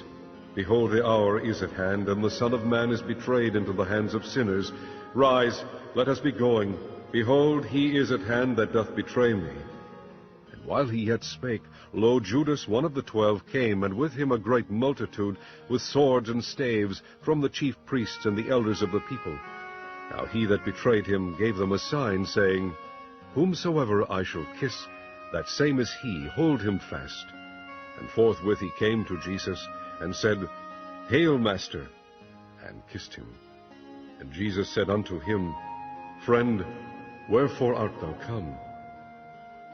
Behold, the hour is at hand, and the Son of Man is betrayed into the hands of sinners. Rise, let us be going. Behold, he is at hand that doth betray me." And while he yet spake, lo, Judas, one of the 12, came, and with him a great multitude, with swords and staves, from the chief priests and the elders of the people. Now he that betrayed him gave them a sign, saying, "Whomsoever I shall kiss, that same is he, hold him fast." And forthwith he came to Jesus, and said, "Hail, Master," and kissed him. And Jesus said unto him, "Friend, wherefore art thou come?"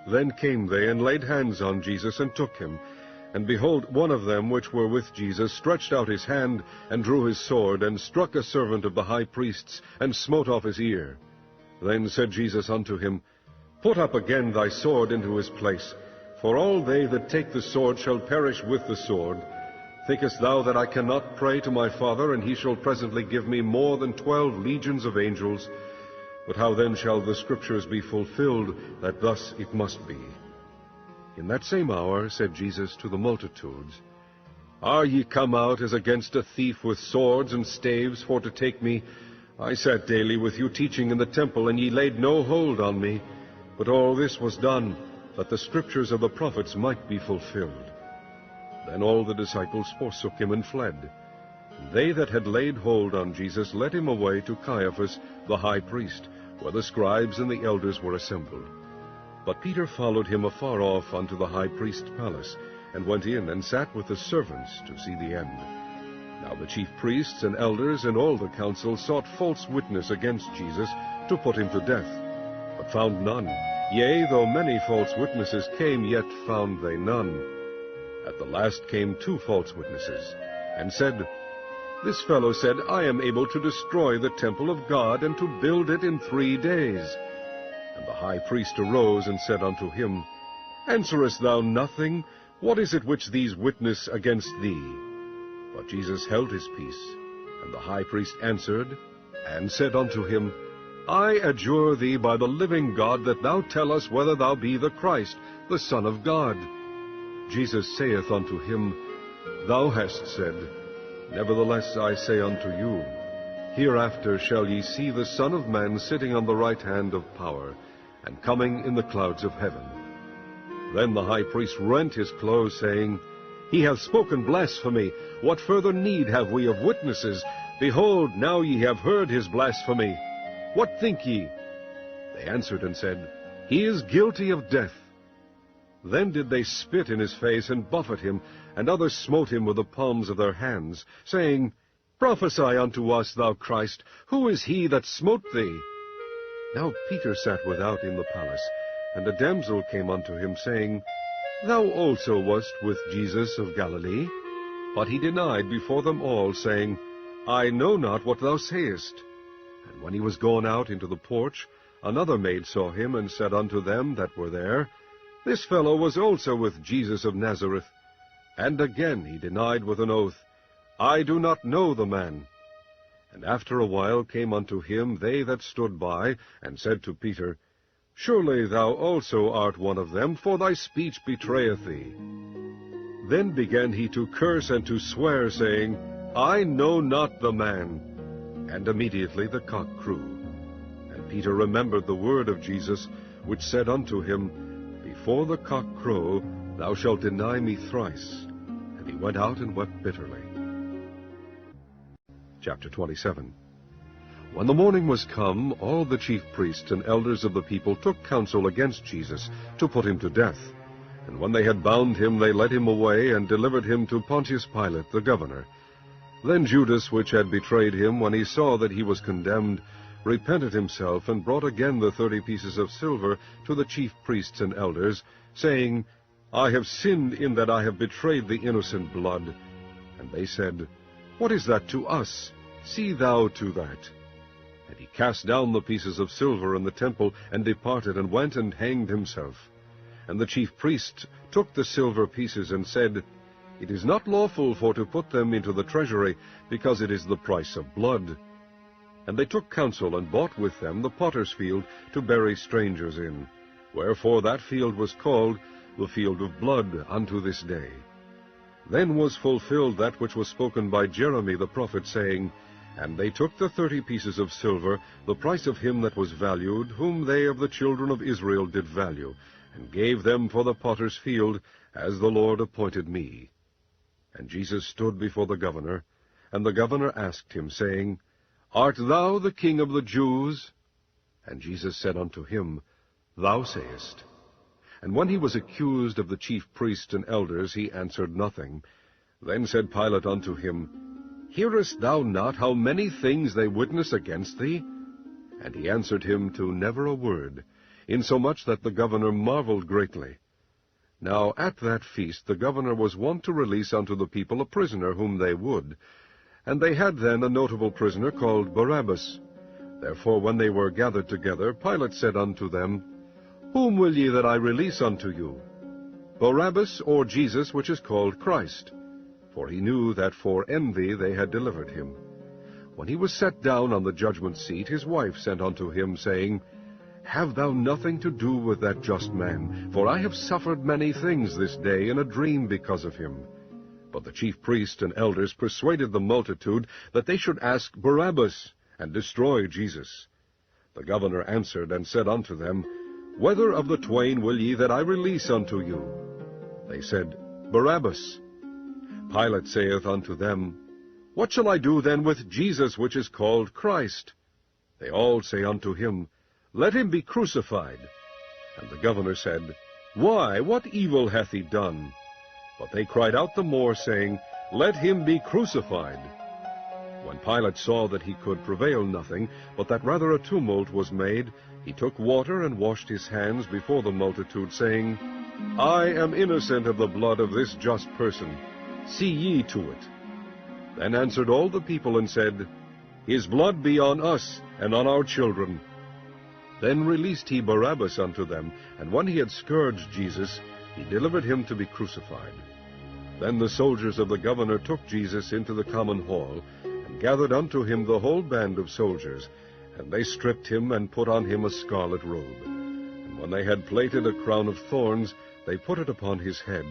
Then came they, and laid hands on Jesus, and took him. And behold, one of them which were with Jesus stretched out his hand, and drew his sword, and struck a servant of the high priest's, and smote off his ear. Then said Jesus unto him, "Put up again thy sword into his place, for all they that take the sword shall perish with the sword. Thinkest thou that I cannot pray to my Father, and he shall presently give me more than 12 legions of angels? But how then shall the Scriptures be fulfilled, that thus it must be?" In that same hour said Jesus to the multitudes, "Are ye come out as against a thief with swords and staves for to take me? I sat daily with you teaching in the temple, and ye laid no hold on me. But all this was done, that the Scriptures of the prophets might be fulfilled." Then all the disciples forsook him, and fled. And they that had laid hold on Jesus led him away to Caiaphas the high priest, where the scribes and the elders were assembled. But Peter followed him afar off unto the high priest's palace, and went in, and sat with the servants to see the end. Now the chief priests and elders and all the council sought false witness against Jesus, to put him to death, but found none. Yea, though many false witnesses came, yet found they none. At the last came 2 false witnesses, and said, "This fellow said, I am able to destroy the temple of God, and to build it in 3 days. And the high priest arose, and said unto him, Answerest thou nothing? What is it which these witness against thee? But Jesus held his peace. And the high priest answered, and said unto him, I adjure thee by the living God, that thou tell us whether thou be the Christ, the Son of God. Jesus saith unto him, Thou hast said. Nevertheless I say unto you, Hereafter shall ye see the Son of Man sitting on the right hand of power, and coming in the clouds of heaven. Then the high priest rent his clothes, saying, He hath spoken blasphemy. What further need have we of witnesses? Behold, now ye have heard his blasphemy. What think ye? They answered and said, He is guilty of death. Then did they spit in his face and buffet him, and others smote him with the palms of their hands, saying, Prophesy unto us, thou Christ, who is he that smote thee? Now Peter sat without in the palace, and a damsel came unto him, saying, Thou also wast with Jesus of Galilee. But he denied before them all, saying, I know not what thou sayest. And when he was gone out into the porch, another maid saw him, and said unto them that were there, This fellow was also with Jesus of Nazareth. And again he denied with an oath, I do not know the man. And after a while came unto him they that stood by, and said to Peter, Surely thou also art one of them, for thy speech betrayeth thee. Then began he to curse and to swear, saying, I know not the man. And immediately the cock crew. And Peter remembered the word of Jesus, which said unto him, Before the cock crow, thou shalt deny me thrice. And he went out and wept bitterly. Chapter 27. When the morning was come, all the chief priests and elders of the people took counsel against Jesus, to put him to death. And when they had bound him, they led him away, and delivered him to Pontius Pilate the governor. Then Judas, which had betrayed him, when he saw that he was condemned, repented himself, and brought again the 30 pieces of silver to the chief priests and elders, saying, I have sinned in that I have betrayed the innocent blood. And they said, What is that to us? See thou to that. And he cast down the pieces of silver in the temple, and departed, and went and hanged himself. And the chief priests took the silver pieces, and said, It is not lawful for to put them into the treasury, because it is the price of blood. And they took counsel, and bought with them the potter's field, to bury strangers in. Wherefore that field was called the field of blood unto this day. Then was fulfilled that which was spoken by Jeremy the prophet, saying, And they took the 30 pieces of silver, the price of him that was valued, whom they of the children of Israel did value, and gave them for the potter's field, as the Lord appointed me. And Jesus stood before the governor, and the governor asked him, saying, Art thou the King of the Jews? And Jesus said unto him, Thou sayest. And when he was accused of the chief priests and elders, he answered nothing. Then said Pilate unto him, Hearest thou not how many things they witness against thee? And he answered him to never a word, insomuch that the governor marveled greatly. Now at that feast the governor was wont to release unto the people a prisoner whom they would. And they had then a notable prisoner called Barabbas. Therefore when they were gathered together, Pilate said unto them, Whom will ye that I release unto you? Barabbas, or Jesus, which is called Christ? For he knew that for envy they had delivered him. When he was set down on the judgment seat, his wife sent unto him, saying, Have thou nothing to do with that just man, for I have suffered many things this day in a dream because of him. But the chief priests and elders persuaded the multitude that they should ask Barabbas, and destroy Jesus. The governor answered and said unto them, Whether of the twain will ye that I release unto you? They said, Barabbas. Pilate saith unto them, What shall I do then with Jesus, which is called Christ? They all say unto him, Let him be crucified. And the governor said, Why, what evil hath he done? But they cried out the more, saying, Let him be crucified. When Pilate saw that he could prevail nothing, but that rather a tumult was made, he took water and washed his hands before the multitude, saying, I am innocent of the blood of this just person. See ye to it. Then answered all the people, and said, His blood be on us, and on our children. Then released he Barabbas unto them, and when he had scourged Jesus, he delivered him to be crucified. Then the soldiers of the governor took Jesus into the common hall, and gathered unto him the whole band of soldiers, and they stripped him, and put on him a scarlet robe. And when they had plaited a crown of thorns, they put it upon his head,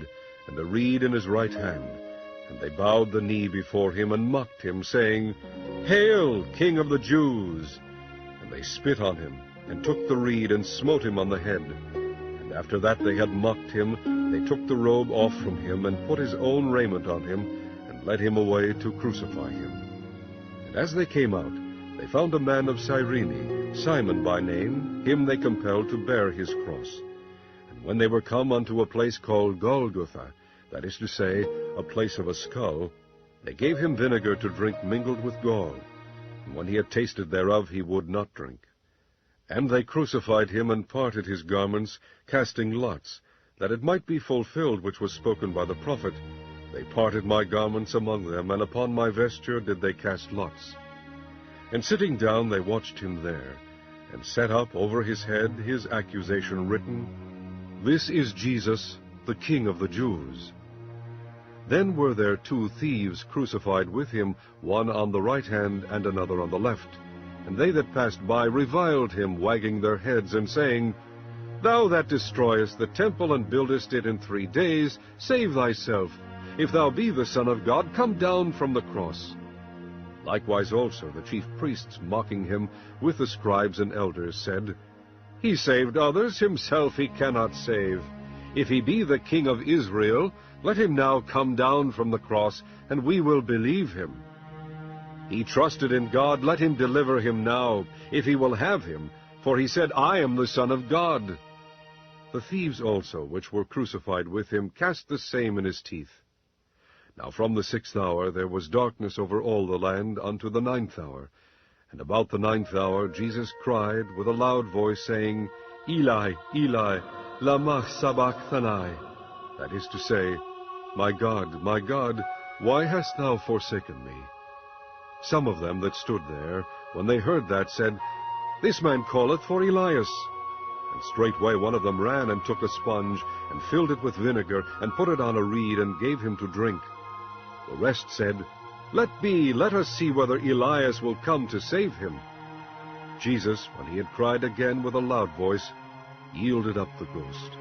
and a reed in his right hand. And they bowed the knee before him, and mocked him, saying, Hail, King of the Jews! And they spit on him, and took the reed, and smote him on the head. And after that they had mocked him, they took the robe off from him, and put his own raiment on him, and led him away to crucify him. And as they came out, they found a man of Cyrene, Simon by name. Him they compelled to bear his cross. And when they were come unto a place called Golgotha, that is to say, a place of a skull, they gave him vinegar to drink mingled with gall. And when he had tasted thereof, he would not drink. And they crucified him, and parted his garments, casting lots, that it might be fulfilled which was spoken by the prophet, They parted my garments among them, and upon my vesture did they cast lots. And sitting down they watched him there, and set up over his head his accusation written, This is Jesus, the King of the Jews. Then were there 2 thieves crucified with him, one on the right hand and another on the left. And they that passed by reviled him, wagging their heads, and saying, Thou that destroyest the temple, and buildest it in 3 days, save thyself. If thou be the Son of God, come down from the cross. Likewise also the chief priests, mocking him, with the scribes and elders, said, He saved others, himself he cannot save. If he be the King of Israel, let him now come down from the cross, and we will believe him. He trusted in God, let him deliver him now, if he will have him, for he said, I am the Son of God. The thieves also, which were crucified with him, cast the same in his teeth. Now from the 6th hour there was darkness over all the land unto the 9th hour. And about the 9th hour Jesus cried with a loud voice, saying, Eli, Eli, lama sabachthani? That is to say, my God, why hast thou forsaken me? Some of them that stood there, when they heard that, said, This man calleth for Elias. And straightway one of them ran and took a sponge, and filled it with vinegar, and put it on a reed, and gave him to drink. The rest said, Let be, let us see whether Elias will come to save him. Jesus, when he had cried again with a loud voice, yielded up the ghost.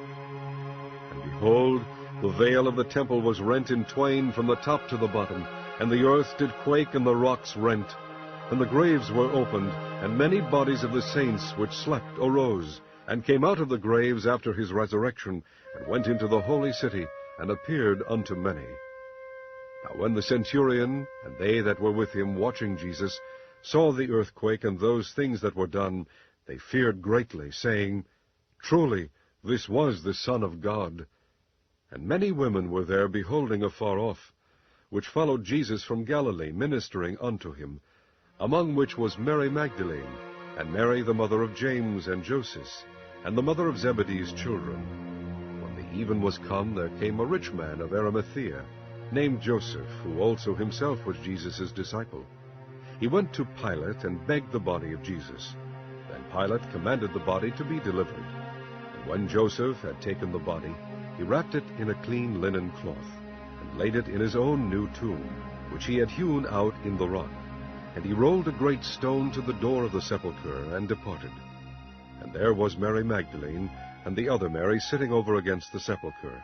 And behold, the veil of the temple was rent in twain from the top to the bottom, and the earth did quake, and the rocks rent. And the graves were opened, and many bodies of the saints which slept arose, and came out of the graves after his resurrection, and went into the holy city, and appeared unto many. Now when the centurion, and they that were with him watching Jesus, saw the earthquake and those things that were done, they feared greatly, saying, Truly, this was the Son of God. And many women were there beholding afar off, which followed Jesus from Galilee, ministering unto him, among which was Mary Magdalene, and Mary the mother of James and Joseph, and the mother of Zebedee's children. When the even was come, there came a rich man of Arimathea, named Joseph, who also himself was Jesus' disciple. He went to Pilate, and begged the body of Jesus. Then Pilate commanded the body to be delivered. And when Joseph had taken the body, he wrapped it in a clean linen cloth, and laid it in his own new tomb, which he had hewn out in the rock. And he rolled a great stone to the door of the sepulchre, and departed. And there was Mary Magdalene, and the other Mary, sitting over against the sepulchre.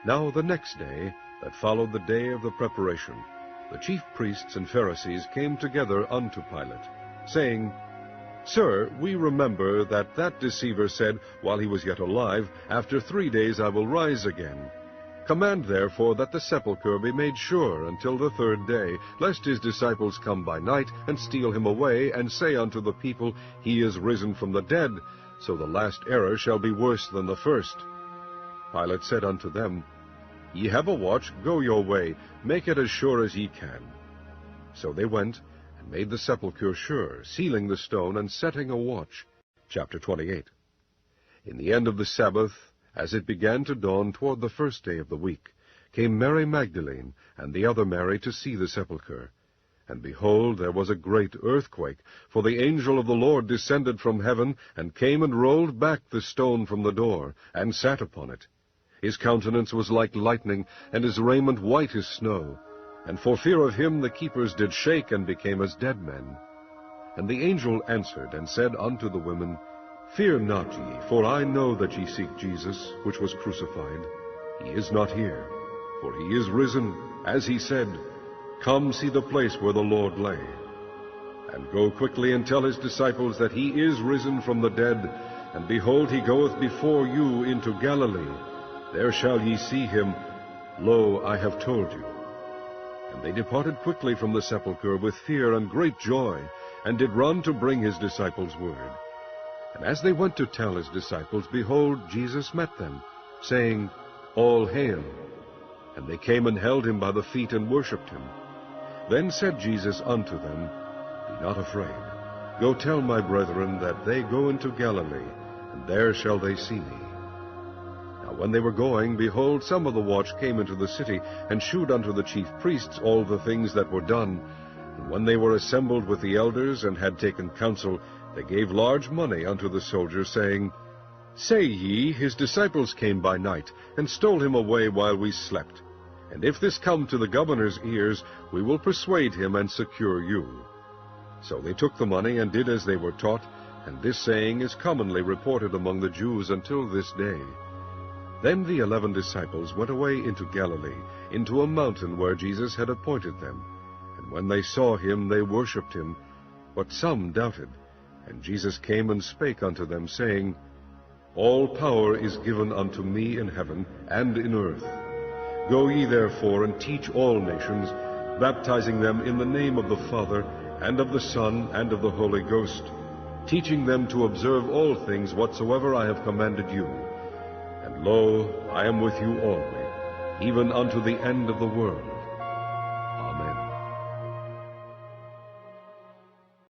Now the next day, that followed the day of the preparation, the chief priests and Pharisees came together unto Pilate, saying, Sir, we remember that deceiver said, while he was yet alive, After 3 days I will rise again. Command therefore that the sepulchre be made sure until the 3rd day, lest his disciples come by night, and steal him away, and say unto the people, He is risen from the dead, so the last error shall be worse than the first. Pilate said unto them, Ye have a watch, go your way, make it as sure as ye can. So they went, and made the sepulchre sure, sealing the stone, and setting a watch. Chapter 28. In the end of the Sabbath, as it began to dawn toward the 1st day of the week, came Mary Magdalene, and the other Mary, to see the sepulchre. And behold, there was a great earthquake, for the angel of the Lord descended from heaven, and came and rolled back the stone from the door, and sat upon it. His countenance was like lightning, and his raiment white as snow. And for fear of him the keepers did shake, and became as dead men. And the angel answered, and said unto the women, Fear not ye, for I know that ye seek Jesus, which was crucified. He is not here, for he is risen, as he said. Come see the place where the Lord lay. And go quickly and tell his disciples that he is risen from the dead, and behold, he goeth before you into Galilee. There shall ye see him. Lo, I have told you. And they departed quickly from the sepulchre with fear and great joy, and did run to bring his disciples word. And as they went to tell his disciples, behold, Jesus met them, saying, All hail! And they came and held him by the feet and worshipped him. Then said Jesus unto them, Be not afraid. Go tell my brethren that they go into Galilee, and there shall they see me. Now when they were going, behold, some of the watch came into the city, and shewed unto the chief priests all the things that were done. And when they were assembled with the elders, and had taken counsel, they gave large money unto the soldiers, saying, Say ye, his disciples came by night, and stole him away while we slept. And if this come to the governor's ears, we will persuade him and secure you. So they took the money, and did as they were taught, and this saying is commonly reported among the Jews until this day. Then the 11 disciples went away into Galilee, into a mountain where Jesus had appointed them. And when they saw him, they worshipped him, but some doubted. And Jesus came and spake unto them, saying, All power is given unto me in heaven and in earth. Go ye therefore and teach all nations, baptizing them in the name of the Father, and of the Son, and of the Holy Ghost, teaching them to observe all things whatsoever I have commanded you. And lo, I am with you always, even unto the end of the world.